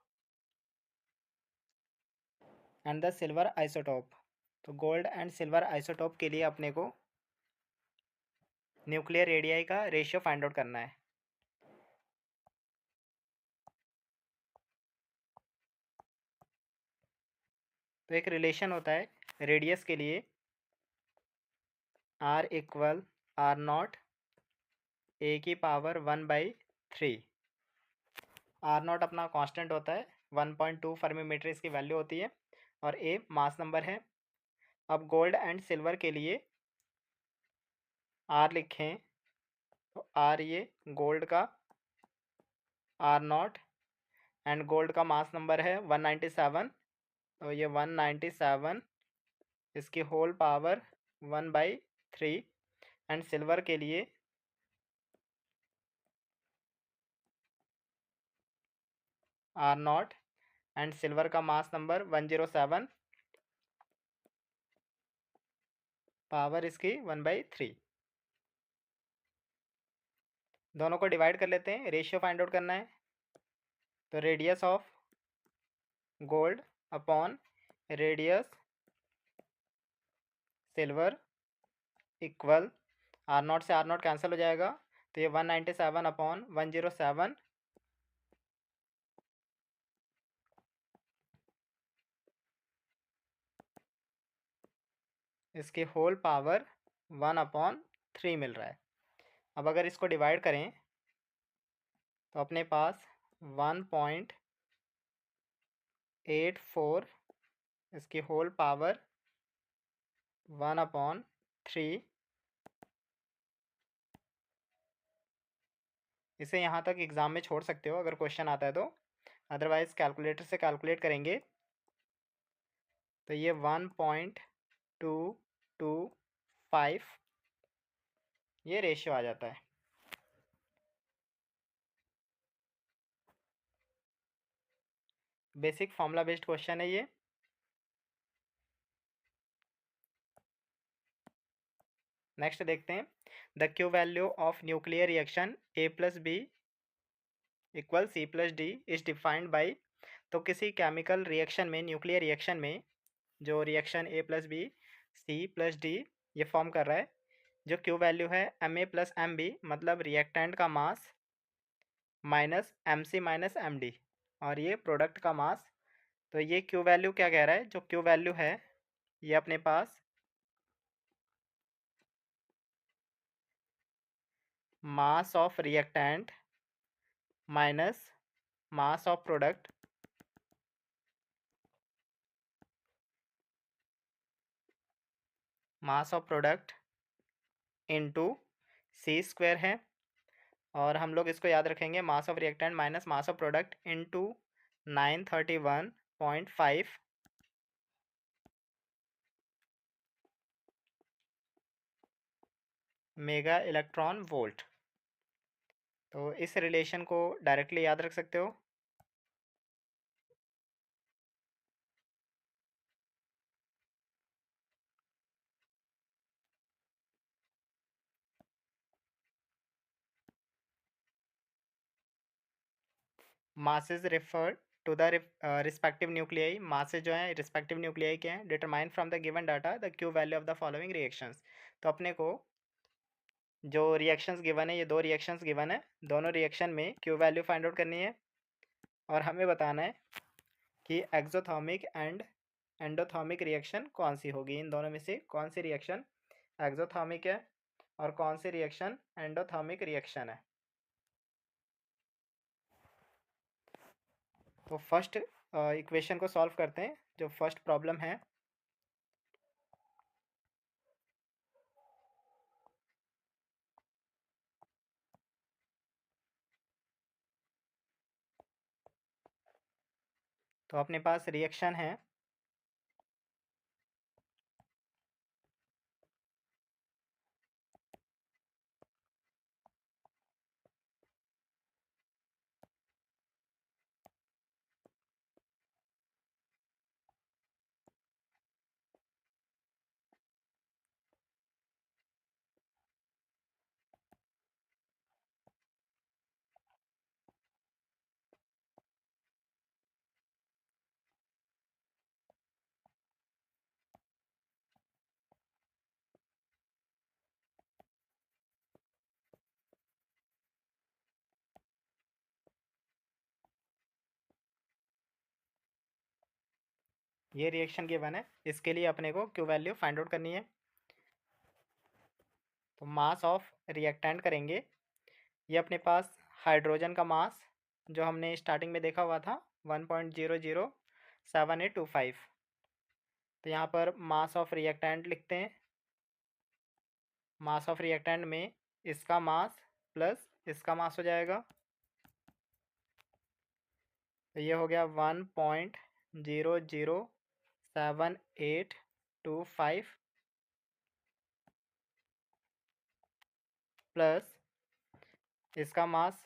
and the silver isotope. तो गोल्ड एंड सिल्वर आइसोटोप के लिए अपने को न्यूक्लियर रेडियाई का रेशियो फाइंड आउट करना है। तो एक रिलेशन होता है रेडियस के लिए, R equal R not A की पावर 1/3। आर नॉट अपना कांस्टेंट होता है, 1.2 फर्मी इसकी वैल्यू होती है, और ए मास नंबर है। अब गोल्ड एंड सिल्वर के लिए आर लिखें तो आर ये गोल्ड का आर नॉट, एंड गोल्ड का मास नंबर है 197, तो ये 197 इसकी होल पावर 1/3। एंड सिल्वर के लिए आर नॉट एंड सिल्वर का मास नंबर 107, पावर इसकी 1/3। दोनों को डिवाइड कर लेते हैं, रेशियो फाइंड आउट करना है। तो radius of gold upon radius silver equal R naught से आर नॉट कैंसिल हो जाएगा, तो ये 197/107 इसकी होल पावर 1/3 मिल रहा है। अब अगर इसको डिवाइड करें तो अपने पास 1.84 इसकी होल पावर 1/3। इसे यहाँ तक एग्ज़ाम में छोड़ सकते हो अगर क्वेश्चन आता है तो, अदरवाइज़ कैलकुलेटर से कैलकुलेट करेंगे तो ये 1.225 ये रेशियो आ जाता है। बेसिक फॉर्मूला बेस्ड क्वेश्चन है ये। नेक्स्ट देखते हैं, the Q value of nuclear reaction A plus B equal C plus D is defined by. तो किसी केमिकल रिएक्शन में, न्यूक्लियर रिएक्शन में, जो reaction A plus B C plus D ये फॉर्म कर रहा है, जो क्यू वैल्यू है M A plus M B, मतलब रिएक्टेंट का mass minus M C minus M D, और ये प्रोडक्ट का मास। तो ये क्यू वैल्यू क्या कह रहा है, जो क्यू वैल्यू है ये अपने पास mass of reactant minus mass of product into C square है, और हम लोग इसको याद रखेंगे mass of reactant minus mass of product into 931.5 mega electron volt. तो इस रिलेशन को डायरेक्टली याद रख सकते हो। Masses refer to the respective nuclei, masses जो हैं रिस्पेक्टिव न्यूक्लियाई के हैं। Determine from the given data the Q value of the following reactions. तो अपने को जो रिएक्शंस गिवन है, ये दो रिएक्शंस गिवन है, दोनों रिएक्शन में क्यू वैल्यू फाइंड आउट करनी है। और हमें बताना है कि एक्सोथर्मिक एंड एंडोथर्मिक रिएक्शन कौन सी होगी, इन दोनों में से कौन सी रिएक्शन एक्सोथर्मिक है और कौन सी रिएक्शन एंडोथर्मिक रिएक्शन है। तो फर्स्ट इक्वेशन को सॉल्व करते हैं, जो फर्स्ट प्रॉब्लम है। तो अपने पास रिएक्शन है ये रिएक्शन गिवन है, इसके लिए अपने को क्यू वैल्यू फाइंड आउट करनी है। तो मास ऑफ रिएक्टेंट करेंगे, ये अपने पास हाइड्रोजन का मास जो हमने स्टार्टिंग में देखा हुआ था 1.007825। तो यहाँ पर मास ऑफ रिएक्टेंट लिखते हैं। मास ऑफ रिएक्टेंट में इसका मास प्लस इसका मास हो जाएगा, तो ये हो गया 1.007825 प्लस इसका मास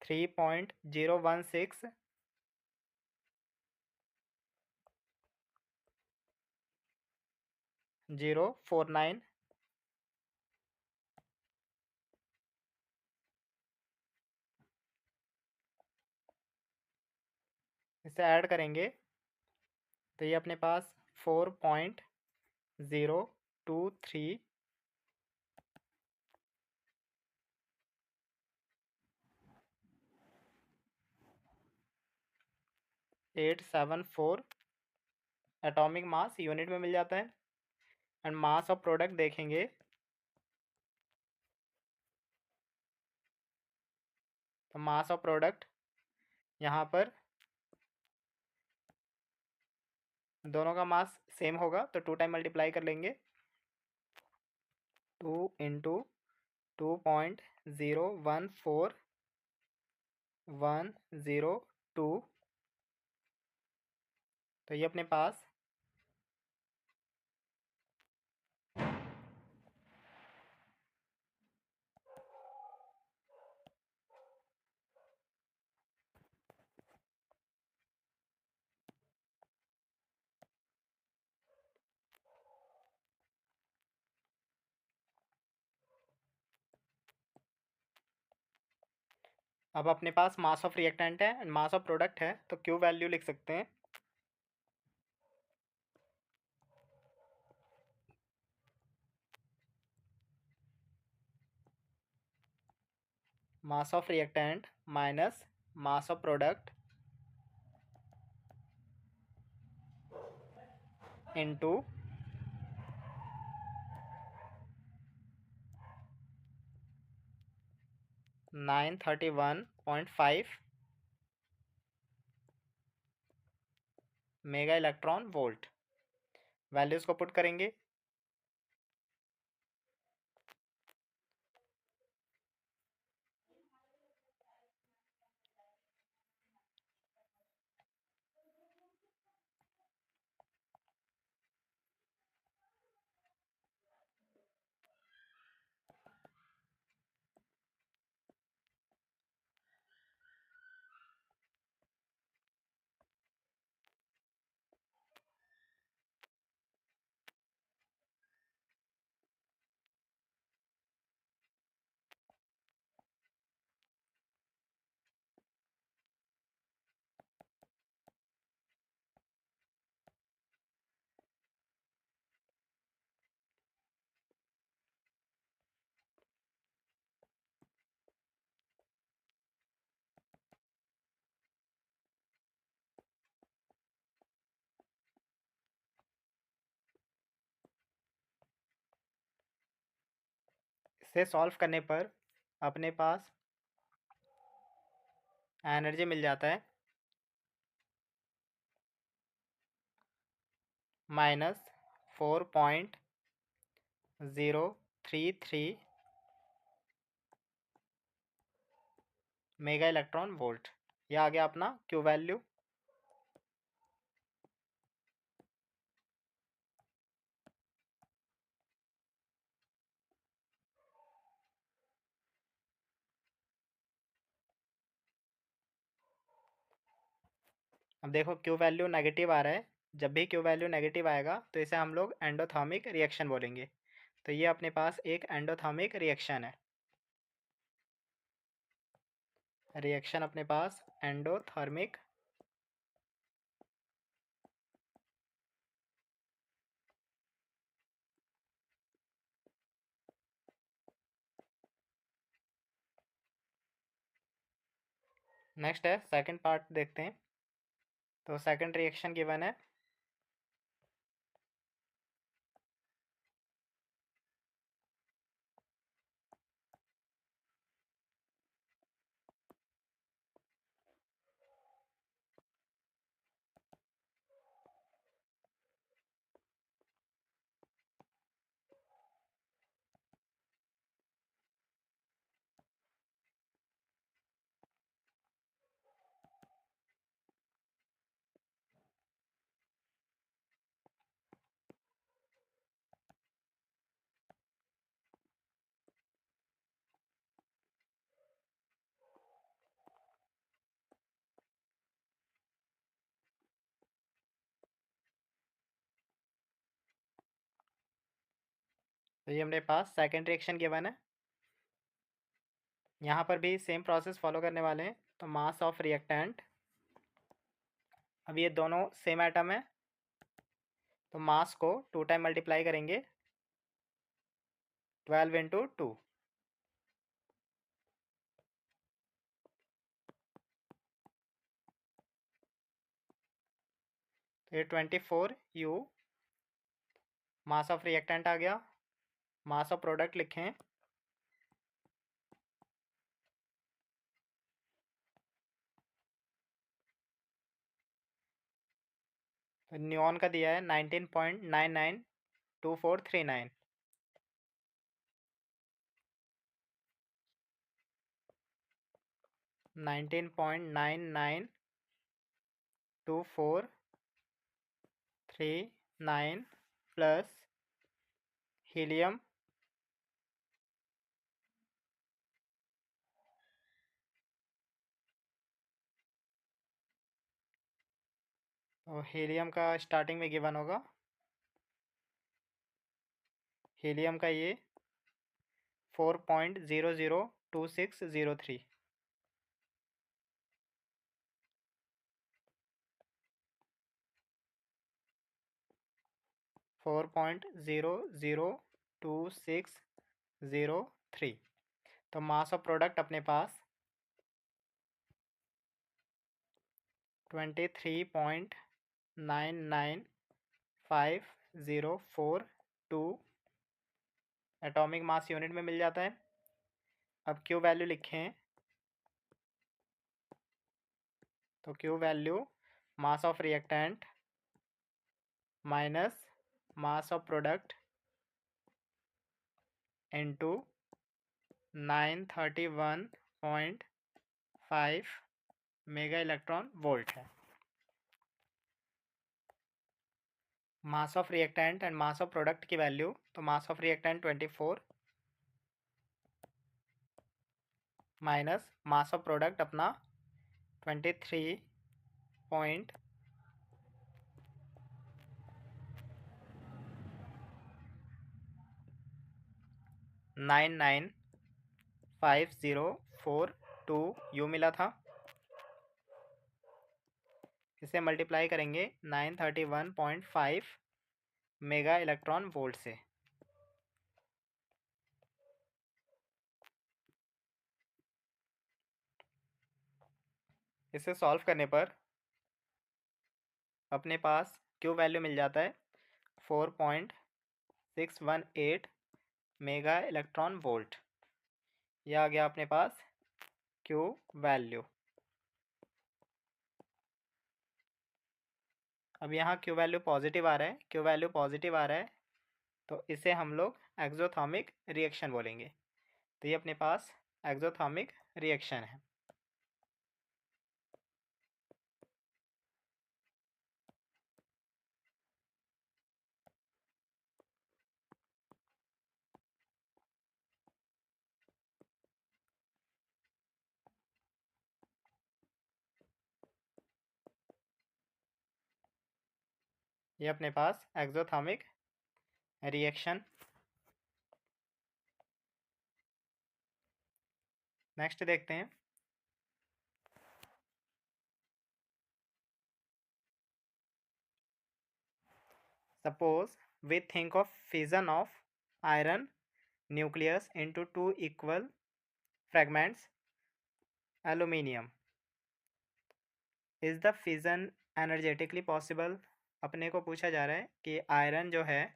3.016049। इसे ऐड करेंगे तो ये अपने पास 4.023 874 एटॉमिक मास यूनिट में मिल जाता है। एंड मास ऑफ प्रोडक्ट देखेंगे तो मास ऑफ प्रोडक्ट यहाँ पर दोनों का मास सेम होगा, तो 2 टाइम मल्टीप्लाई कर लेंगे। 2 इंटू 2.014102, तो ये अपने पास अब अपने पास मास ऑफ रिएक्टेंट है एंड मास ऑफ प्रोडक्ट है, तो क्यू वैल्यू लिख सकते हैं। मास of reactant minus mass of product into 931.5 mega electron volt. Values को पुट करेंगे। इसे सॉल्व करने पर अपने पास एनर्जी मिल जाता है -4.033 मेगा इलेक्ट्रॉन वोल्ट। यह आ गया अपना क्यू वैल्यू। अब देखो क्यू वैल्यू नेगेटिव आ रहा है। जब भी क्यू वैल्यू नेगेटिव आएगा तो इसे हम लोग एंडोथर्मिक रिएक्शन बोलेंगे। तो ये अपने पास एक एंडोथर्मिक रिएक्शन है। रिएक्शन अपने पास एंडोथर्मिक। नेक्स्ट है सेकंड पार्ट देखते हैं। तो सेकंड रिएक्शन गिवन है। तो ये अपने पास सेकंड रिएक्शन गिवन है। यहाँ पर भी सेम प्रोसेस फॉलो करने वाले हैं। तो मास ऑफ रिएक्टेंट, अब ये दोनों सेम एटम है तो मास को 2 टाइम मल्टीप्लाई करेंगे, 12 इंटू 2। तो ये 24U मास ऑफ रिएक्टेंट आ गया। मास ऑफ प्रोडक्ट लिखें, तो न्यूऑन का दिया है 19.992439। 19.992439 प्लस हीलियम और हीलियम का स्टार्टिंग में गिवन होगा। हीलियम का ये 4.002603। 4.002603। तो मास ऑफ प्रोडक्ट अपने पास 23.99504 एटॉमिक मास यूनिट में मिल जाता है। अब क्यू वैल्यू लिखें, तो Q value mass of reactant minus mass of product into 931.5 mega electron volt है। Mass of reactant and mass of product की वैल्यू, तो mass of reactant 24 minus mass of product अपना 23.99504 मिला था। इसे मल्टीप्लाई करेंगे 931.5 मेगा इलेक्ट्रॉन वोल्ट से। इसे सॉल्व करने पर अपने पास क्यू वैल्यू मिल जाता है 4.618 मेगा इलेक्ट्रॉन वोल्ट। ये आ गया अपने पास क्यू वैल्यू। अब यहाँ क्यू वैल्यू पॉजिटिव आ रहा है, क्यू वैल्यू पॉजिटिव आ रहा है, तो इसे हम लोग एक्सोथर्मिक रिएक्शन बोलेंगे। तो ये अपने पास एक्सोथर्मिक रिएक्शन है। ये अपने पास एक्सोथर्मिक रिएक्शन। नेक्स्ट देखते हैं। Suppose we think of fission of iron nucleus into two equal fragments aluminium. Is the fission energetically possible? अपने को पूछा जा रहा है कि आयरन जो है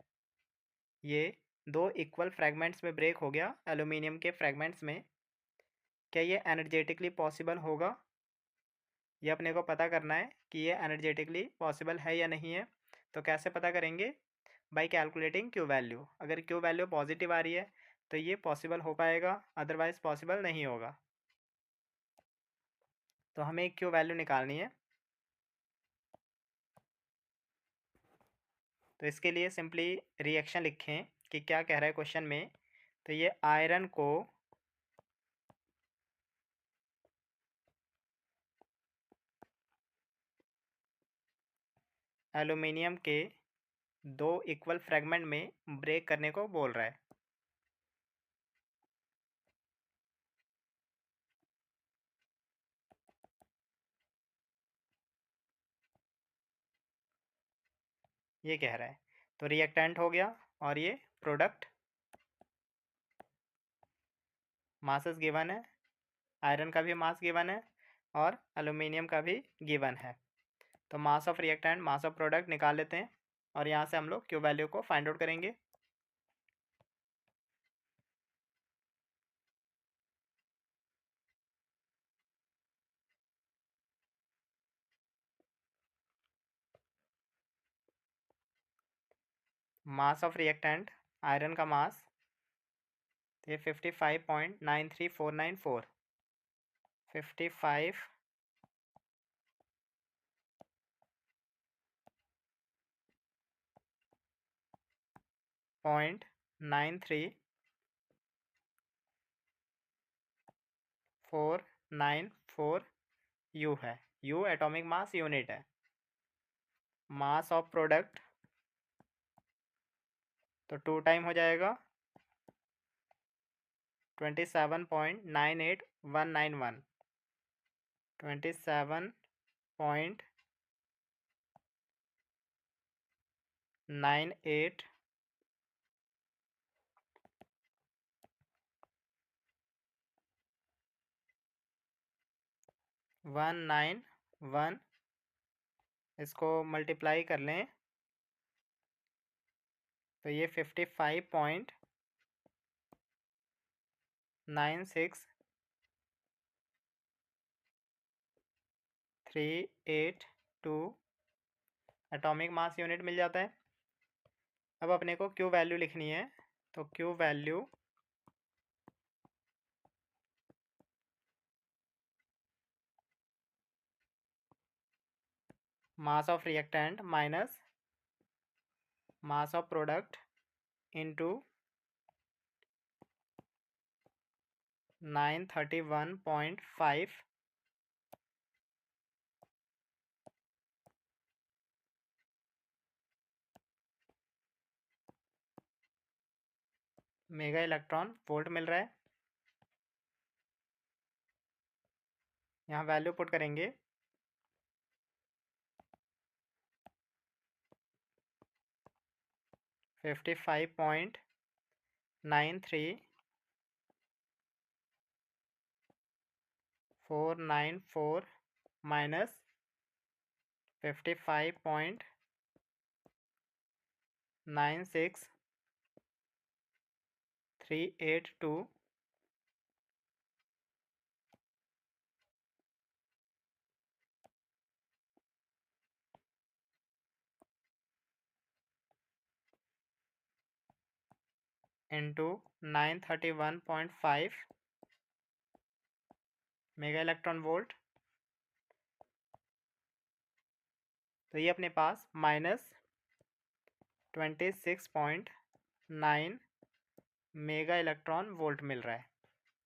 ये दो इक्वल फ्रैगमेंट्स में ब्रेक हो गया एल्यूमिनियम के फ्रैगमेंट्स में, क्या ये एनर्जेटिकली पॉसिबल होगा? ये अपने को पता करना है कि ये एनर्जेटिकली पॉसिबल है या नहीं है। तो कैसे पता करेंगे? By calculating Q value. अगर क्यू वैल्यू पॉजिटिव आ रही है तो ये पॉसिबल हो पाएगा, अदरवाइज पॉसिबल नहीं होगा। तो हमें एक क्यू वैल्यू निकालनी है। तो इसके लिए सिंपली रिएक्शन लिखें कि क्या कह रहा है क्वेश्चन में। तो ये आयरन को एल्यूमिनियम के दो इक्वल फ्रैगमेंट में ब्रेक करने को बोल रहा है। ये कह रहा है। तो रिएक्टेंट हो गया और ये प्रोडक्ट। मासेस गिवन है, आयरन का भी मास गिवन है और एल्यूमिनियम का भी गिवन है। तो mass of reactant mass of product निकाल लेते हैं और यहाँ से हम लोग क्यू वैल्यू को फाइंड आउट करेंगे। मास ऑफ रिएक्टेंट आयरन का मास तो ये 55.93494, 55.93494 यू है। यू एटॉमिक मास यूनिट है। मास ऑफ प्रोडक्ट तो 2 टाइम हो जाएगा 27.98191, 27.98 191। इसको मल्टीप्लाई कर लें तो ये 55.96382 एटॉमिक मास यूनिट मिल जाता है। अब अपने को क्यू वैल्यू लिखनी है। तो Q value mass of reactant minus mass of product into 931.5 mega electron volt मिल रहा है। यहाँ वैल्यू पुट करेंगे 55.93494 minus 55.96382 382 into 931.5 mega electron volt. तो ये अपने पास -26.9 मेगा इलेक्ट्रॉन वोल्ट मिल रहा है।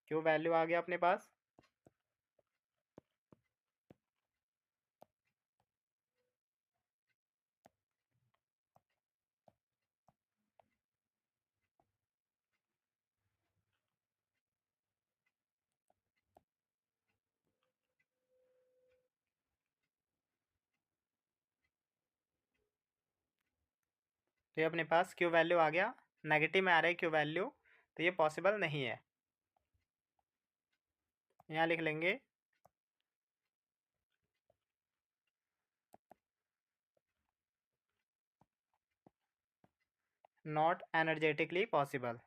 क्यों वैल्यू आ गया अपने पास? तो ये अपने पास क्यू वैल्यू आ गया, नेगेटिव में आ रहा है क्यू वैल्यू, तो ये पॉसिबल नहीं है। यहाँ लिख लेंगे नॉट एनर्जेटिकली पॉसिबल।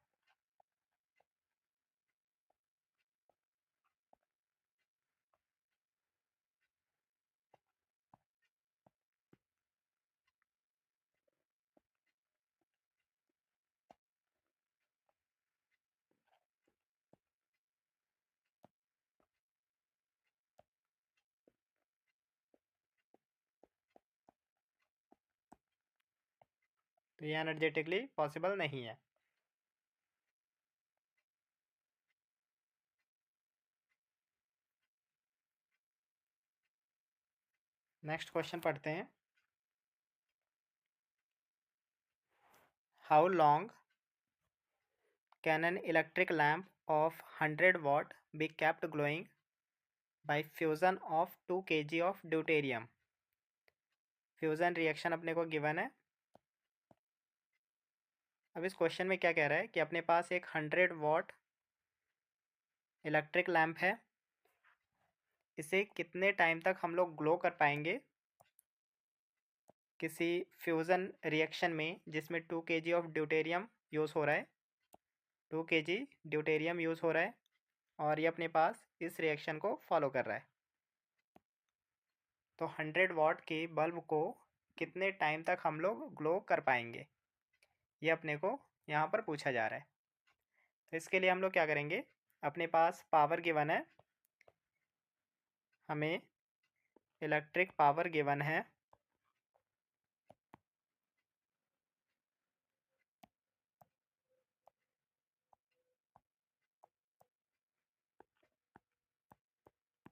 तो ये एनर्जेटिकली पॉसिबल नहीं है। नेक्स्ट क्वेश्चन पढ़ते हैं। How long can an electric lamp of 100 watt be kept glowing by fusion of 2 kg of deuterium? Fusion reaction अपने को गिवन है। अब इस क्वेश्चन में क्या कह रहा है कि अपने पास एक 100 watt इलेक्ट्रिक लैम्प है, इसे कितने टाइम तक हम लोग ग्लो कर पाएंगे किसी फ्यूज़न रिएक्शन में जिसमें 2 kg ऑफ ड्यूटेरियम यूज़ हो रहा है। 2 kg ड्यूटेरियम यूज़ हो रहा है और ये अपने पास इस रिएक्शन को फॉलो कर रहा है। तो 100 watt के बल्ब को कितने टाइम तक हम लोग ग्लो कर पाएंगे, ये अपने को यहाँ पर पूछा जा रहा है। तो इसके लिए हम लोग क्या करेंगे, अपने पास पावर गिवन है, हमें इलेक्ट्रिक पावर गिवन है,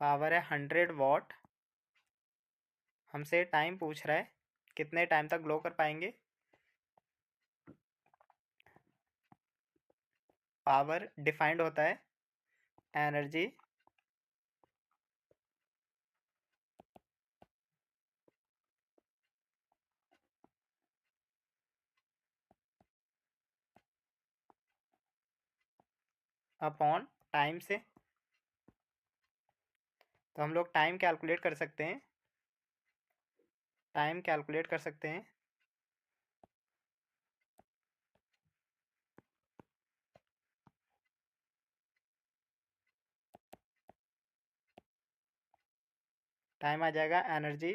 पावर है 100 watt। हमसे टाइम पूछ रहा है कितने टाइम तक ग्लो कर पाएंगे। पावर डिफाइंड होता है एनर्जी अपॉन टाइम से। तो हम लोग टाइम कैलकुलेट कर सकते हैं, टाइम कैलकुलेट कर सकते हैं। टाइम आ जाएगा एनर्जी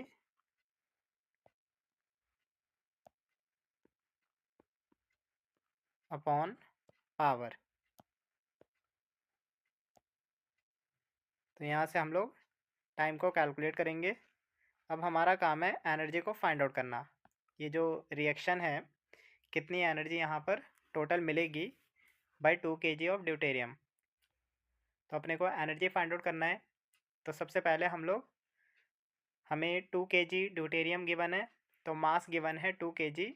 अपॉन पावर। तो यहाँ से हम लोग टाइम को कैलकुलेट करेंगे। अब हमारा काम है एनर्जी को फाइंड आउट करना। ये जो रिएक्शन है, कितनी एनर्जी यहाँ पर टोटल मिलेगी बाई 2 kg ऑफ ड्यूटेरियम। तो अपने को एनर्जी फाइंड आउट करना है। तो सबसे पहले हम लोग, हमें 2 kg ड्यूटेरियम गिवन है, तो मास गिवन है 2 kg।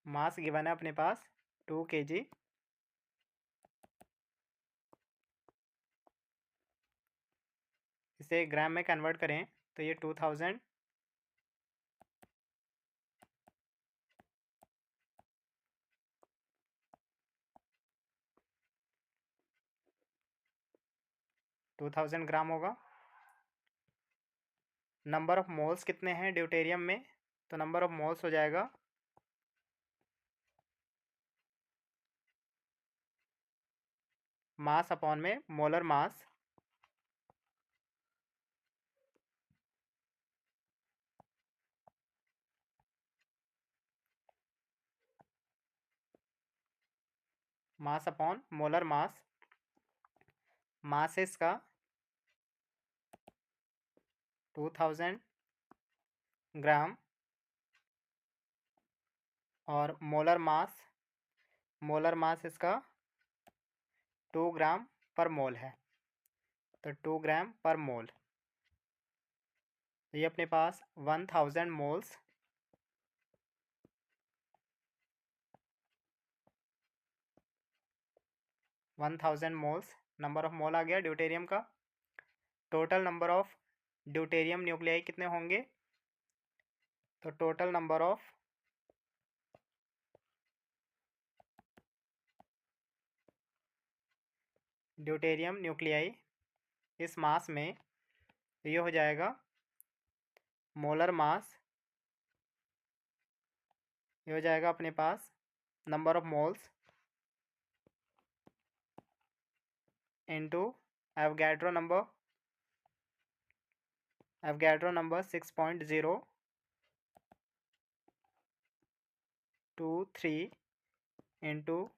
मास गिवन है अपने पास 2 kg। इसे ग्राम में कन्वर्ट करें तो ये 2000 ग्राम होगा। नंबर ऑफ मोल्स कितने हैं ड्यूटेरियम में, तो नंबर ऑफ मोल्स हो जाएगा मास अपॉन में molar mass. Mass upon molar mass. Mass है इसका 2000 ग्राम और मोलर मास इसका 2 ग्राम पर मोल है, तो 2 ग्राम पर मोल। तो ये अपने पास 1000 moles 1000 moles number of mole आ गया ड्यूटेरियम का। Total number of deuterium nuclei कितने होंगे, तो total number of deuterium nuclei इस मास में ये हो जाएगा मोलर मास, ये हो जाएगा अपने पास number of moles into Avogadro number 6.023 into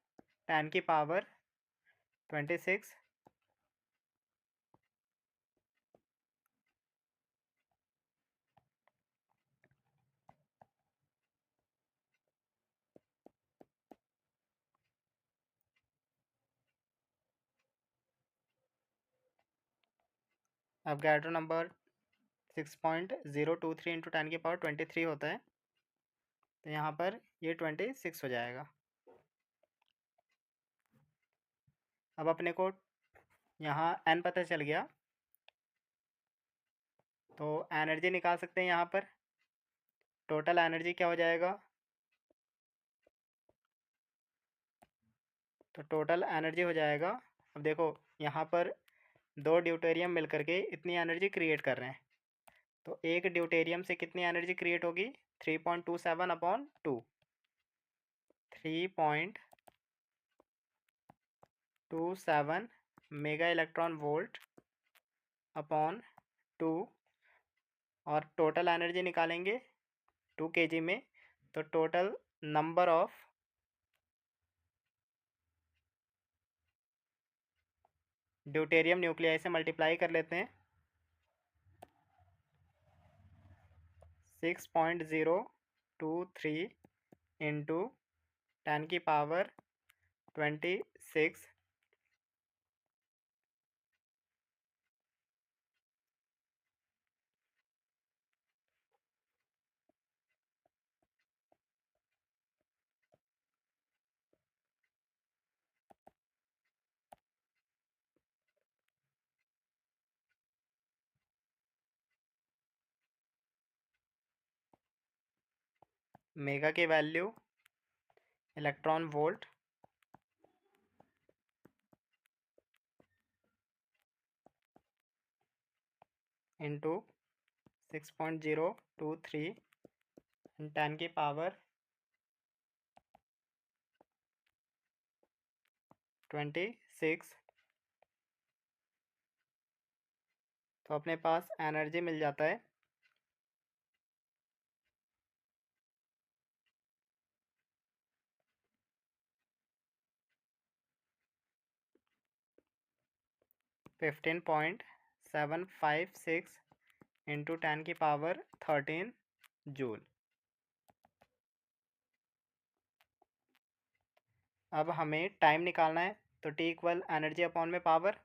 10 की पावर 26 एवोगैड्रो नंबर 6.023 इंटू 10 की पावर 23 होता है, तो यहाँ पर ये 26 हो जाएगा। अब अपने को यहाँ n पता चल गया, तो एनर्जी निकाल सकते हैं यहाँ पर। टोटल एनर्जी क्या हो जाएगा, तो टोटल एनर्जी हो जाएगा, अब देखो यहाँ पर 2 ड्यूटेरियम मिलकर के इतनी एनर्जी क्रिएट कर रहे हैं, तो एक ड्यूटेरियम से कितनी एनर्जी क्रिएट होगी 3.27 upon 2, 3.27 mega electron volt upon 2, और टोटल एनर्जी निकालेंगे 2 kg में, तो total number of deuterium nuclei से मल्टीप्लाई कर लेते हैं, 6.023 इंटू 10 की पावर 26 मेगा की वैल्यू इलेक्ट्रॉन वोल्ट इंटू 6.023 10 की पावर 26, तो अपने पास एनर्जी मिल जाता है 15.756 इंटू 10 की पावर 13 जूल। अब हमें टाइम निकालना है, तो टी इक्वल एनर्जी अपॉन में पावर,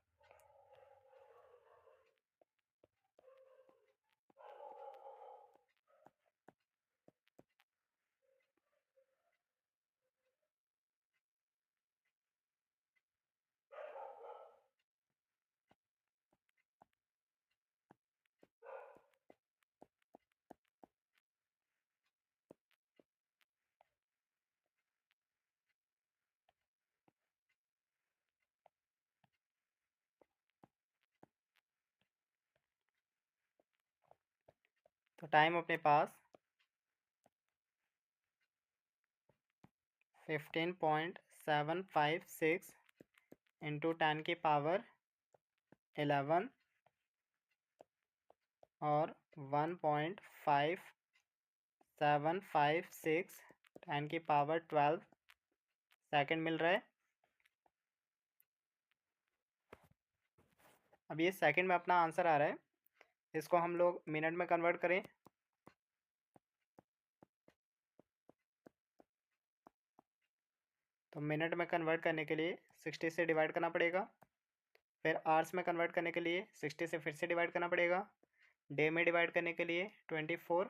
तो टाइम अपने पास 15.756 इंटू 10 की पावर 11 और 1.5756 10 की पावर 12 सेकंड मिल रहा है। अब ये सेकंड में अपना आंसर आ रहा है, इसको हम लोग मिनट में कन्वर्ट करें तो मिनट में कन्वर्ट करने के लिए 60 से डिवाइड करना पड़ेगा, फिर आवर्स में कन्वर्ट करने के लिए 60 से फिर से डिवाइड करना पड़ेगा, डे में डिवाइड करने के लिए 24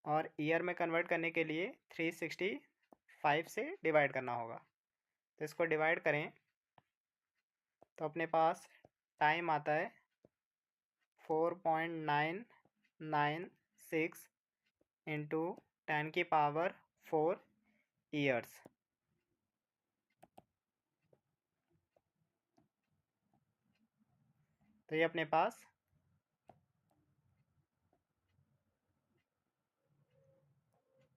और ईयर में कन्वर्ट करने के लिए 365 से डिवाइड करना होगा। तो इसको डिवाइड करें तो अपने पास टाइम आता है 4.996 इंटू 10 की पावर 4 ईयर्स। तो ये अपने पास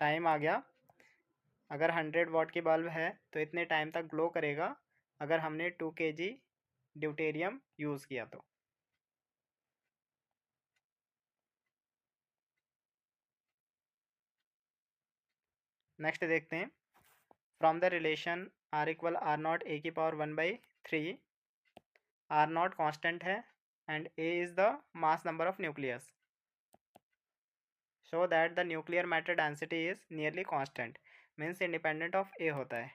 टाइम आ गया। अगर 100 वाट की बल्ब है तो इतने टाइम तक ग्लो करेगा अगर हमने 2 kg ड्यूटेरियम यूज़ किया तो। नेक्स्ट देखते हैं, from the relation R equal R not A की पावर 1/3, आर नॉट कॉन्स्टेंट है and A is the mass number of nucleus, show that the nuclear matter density is nearly constant, means independent of A होता है।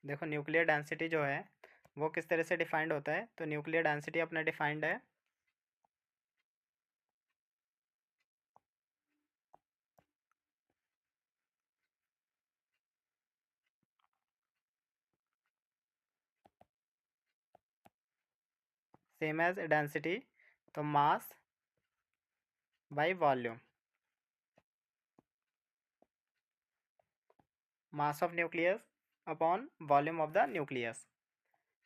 देखो nuclear density जो है वो किस तरह से डिफाइंड होता है, तो न्यूक्लियर डेंसिटी अपना डिफाइंड है सेम एज डेंसिटी, तो mass by volume, mass of nucleus upon volume of the nucleus.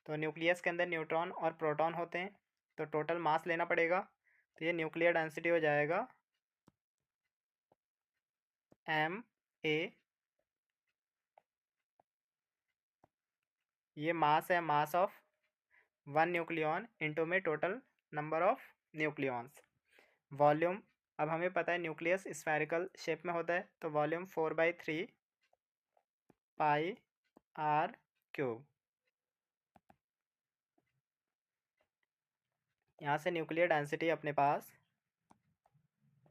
तो न्यूक्लियस के अंदर न्यूट्रॉन और प्रोटॉन होते हैं तो टोटल मास लेना पड़ेगा, तो ये न्यूक्लियर डेंसिटी हो जाएगा एम ए, ये मास है, mass of one nucleon into में total number of nucleons. Volume, अब हमें पता है न्यूक्लियस स्फेरिकल शेप में होता है तो वॉल्यूम 4/3 पाई आर क्यूब। यहाँ से न्यूक्लियर डेंसिटी अपने पास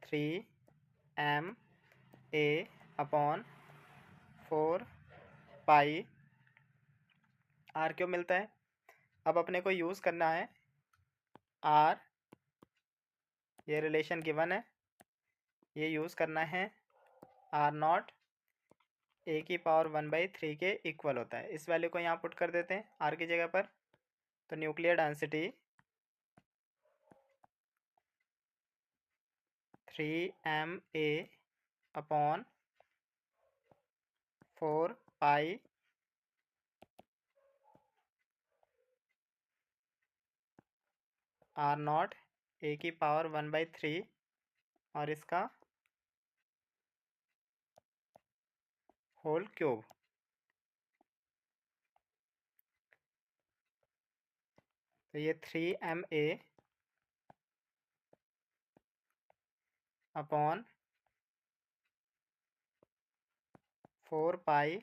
3 ma upon 4 pi are cube मिलता है। अब अपने को यूज़ करना है आर, ये रिलेशन गिवन है, ये यूज़ करना है आर नॉट ए की पावर 1/3 के इक्वल होता है। इस वैल्यू को यहाँ पुट कर देते हैं आर की जगह पर, तो nuclear density 3 ma upon 4 pi r not A की पावर 1/3 और इसका होल क्यूब। तो ये 3 ma upon 4 pi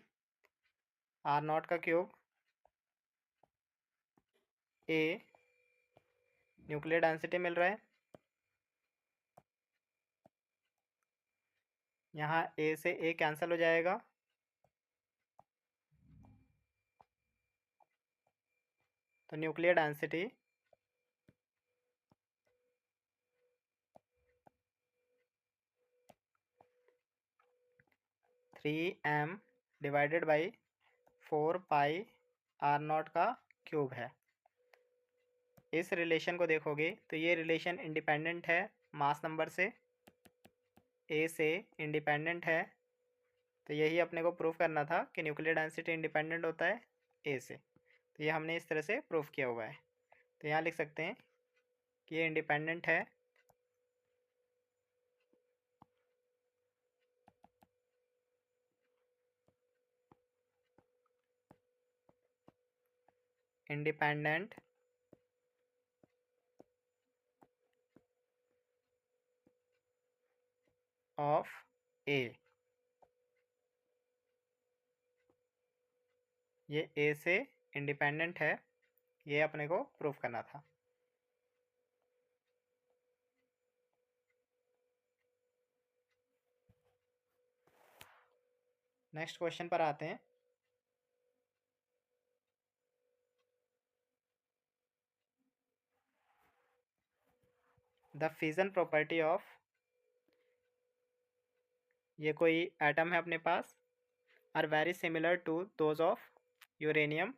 r nought का क्यूब ए, न्यूक्लियर डेंसिटी मिल रहा है, यहाँ ए से ए कैंसिल हो जाएगा, तो nuclear density 3m divided by 4πr0 का क्यूब है। इस रिलेशन को देखोगे तो ये रिलेशन इंडिपेंडेंट है मास नंबर से, ए से इंडिपेंडेंट है। तो यही अपने को प्रूफ करना था कि न्यूक्लियर डेंसिटी इंडिपेंडेंट होता है ए से। तो ये हमने इस तरह से प्रूफ किया हुआ है। तो यहाँ लिख सकते हैं कि ये इंडिपेंडेंट है इंडिपेंडेंट ऑफ ए। ये ए से इंडिपेंडेंट है, ये अपने को प्रूफ करना था। नेक्स्ट क्वेश्चन पर आते हैं। द फिजन प्रॉपर्टी ऑफ, ये कोई एटम है अपने पास, are very similar to those of uranium.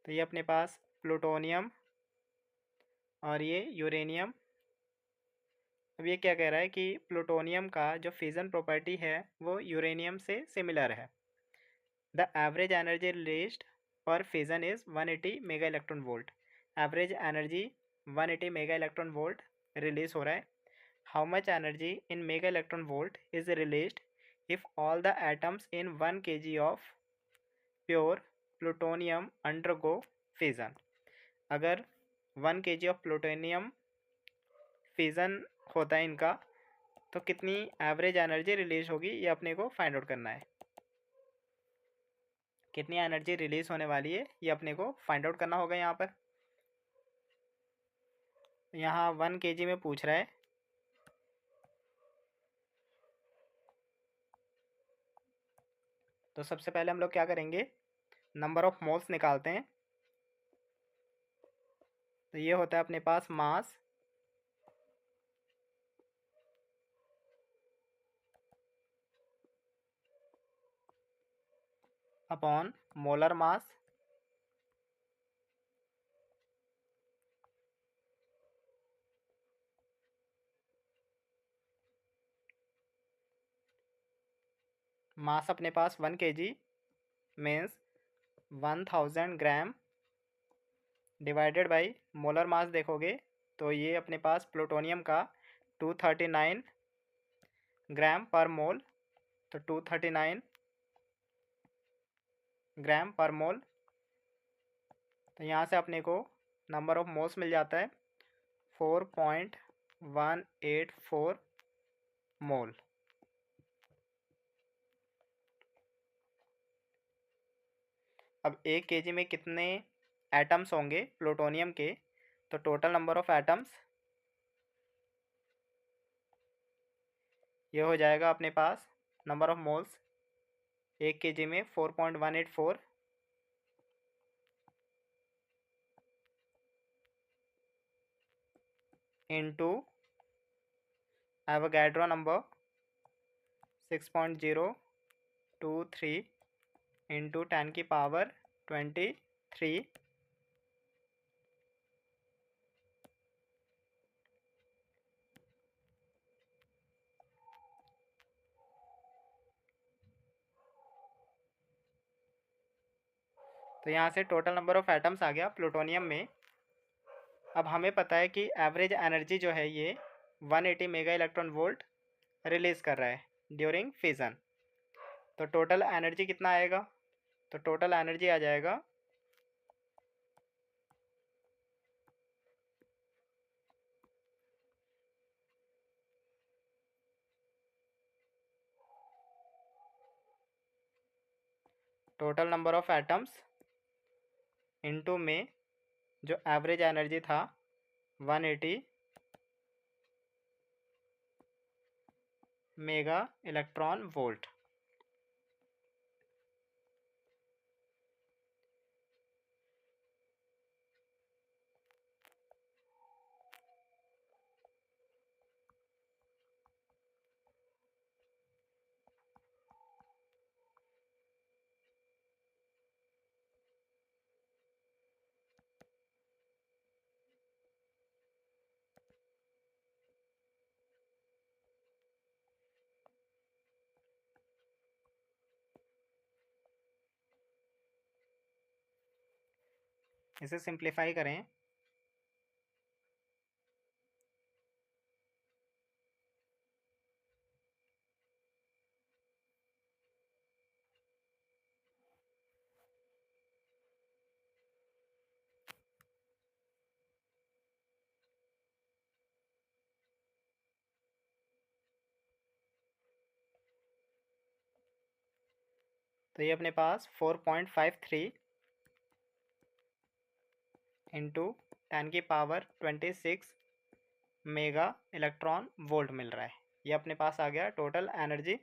तो ये अपने पास प्लूटोनियम और ये यूरेनियम। अब ये क्या कह रहा है कि प्लूटोनियम का जो फिजन प्रॉपर्टी है वो यूरेनियम से सिमिलर है। द एवरेज एनर्जी रिलीज्ड पर fission is 180 mega electron volt. Average energy 180 mega electron volt release हो रहा है। How much energy in mega electron volt is released if all the atoms in 1 kg of pure plutonium undergo fission. अगर 1 kg of plutonium fission होता है इनका, तो कितनी average energy release होगी ये अपने को फाइंड आउट करना है। कितनी एनर्जी रिलीज होने वाली है ये अपने को फाइंड आउट करना होगा। यहाँ पर यहाँ 1 kg में पूछ रहा है। तो सबसे पहले हम लोग क्या करेंगे, नंबर ऑफ मोल्स निकालते हैं। तो ये होता है अपने पास मास अपॉन मोलर मास। मास अपने पास 1 kg means 1000 gram divided by molar mass देखोगे तो ये अपने पास प्लूटोनियम का 239 ग्राम पर मोल। तो 239 ग्राम पर मोल। तो यहाँ से अपने को नंबर ऑफ मोल्स मिल जाता है 4.184 मोल। अब 1 kg में कितने एटम्स होंगे प्लूटोनियम के, तो टोटल नंबर ऑफ एटम्स ये हो जाएगा अपने पास नंबर ऑफ मोल्स 1 kg में 4.184 इंटू एवोगैड्रो नंबर 6.023 इंटू 10 की पावर 23। तो यहाँ से टोटल नंबर ऑफ एटम्स आ गया प्लूटोनियम में। अब हमें पता है कि एवरेज एनर्जी जो है ये 180 मेगा इलेक्ट्रॉन वोल्ट रिलीज़ कर रहा है ड्यूरिंग फिजन। तो टोटल एनर्जी कितना आएगा, तो टोटल एनर्जी आ जाएगा total number of atoms into में जो एवरेज एनर्जी था 180 मेगा इलेक्ट्रॉन वोल्ट। इसे सिंप्लीफाई करें तो ये अपने पास 4.53 इंटू 10⁻26 मेगा इलेक्ट्रॉन वोल्ट मिल रहा है। ये अपने पास आ गया टोटल एनर्जी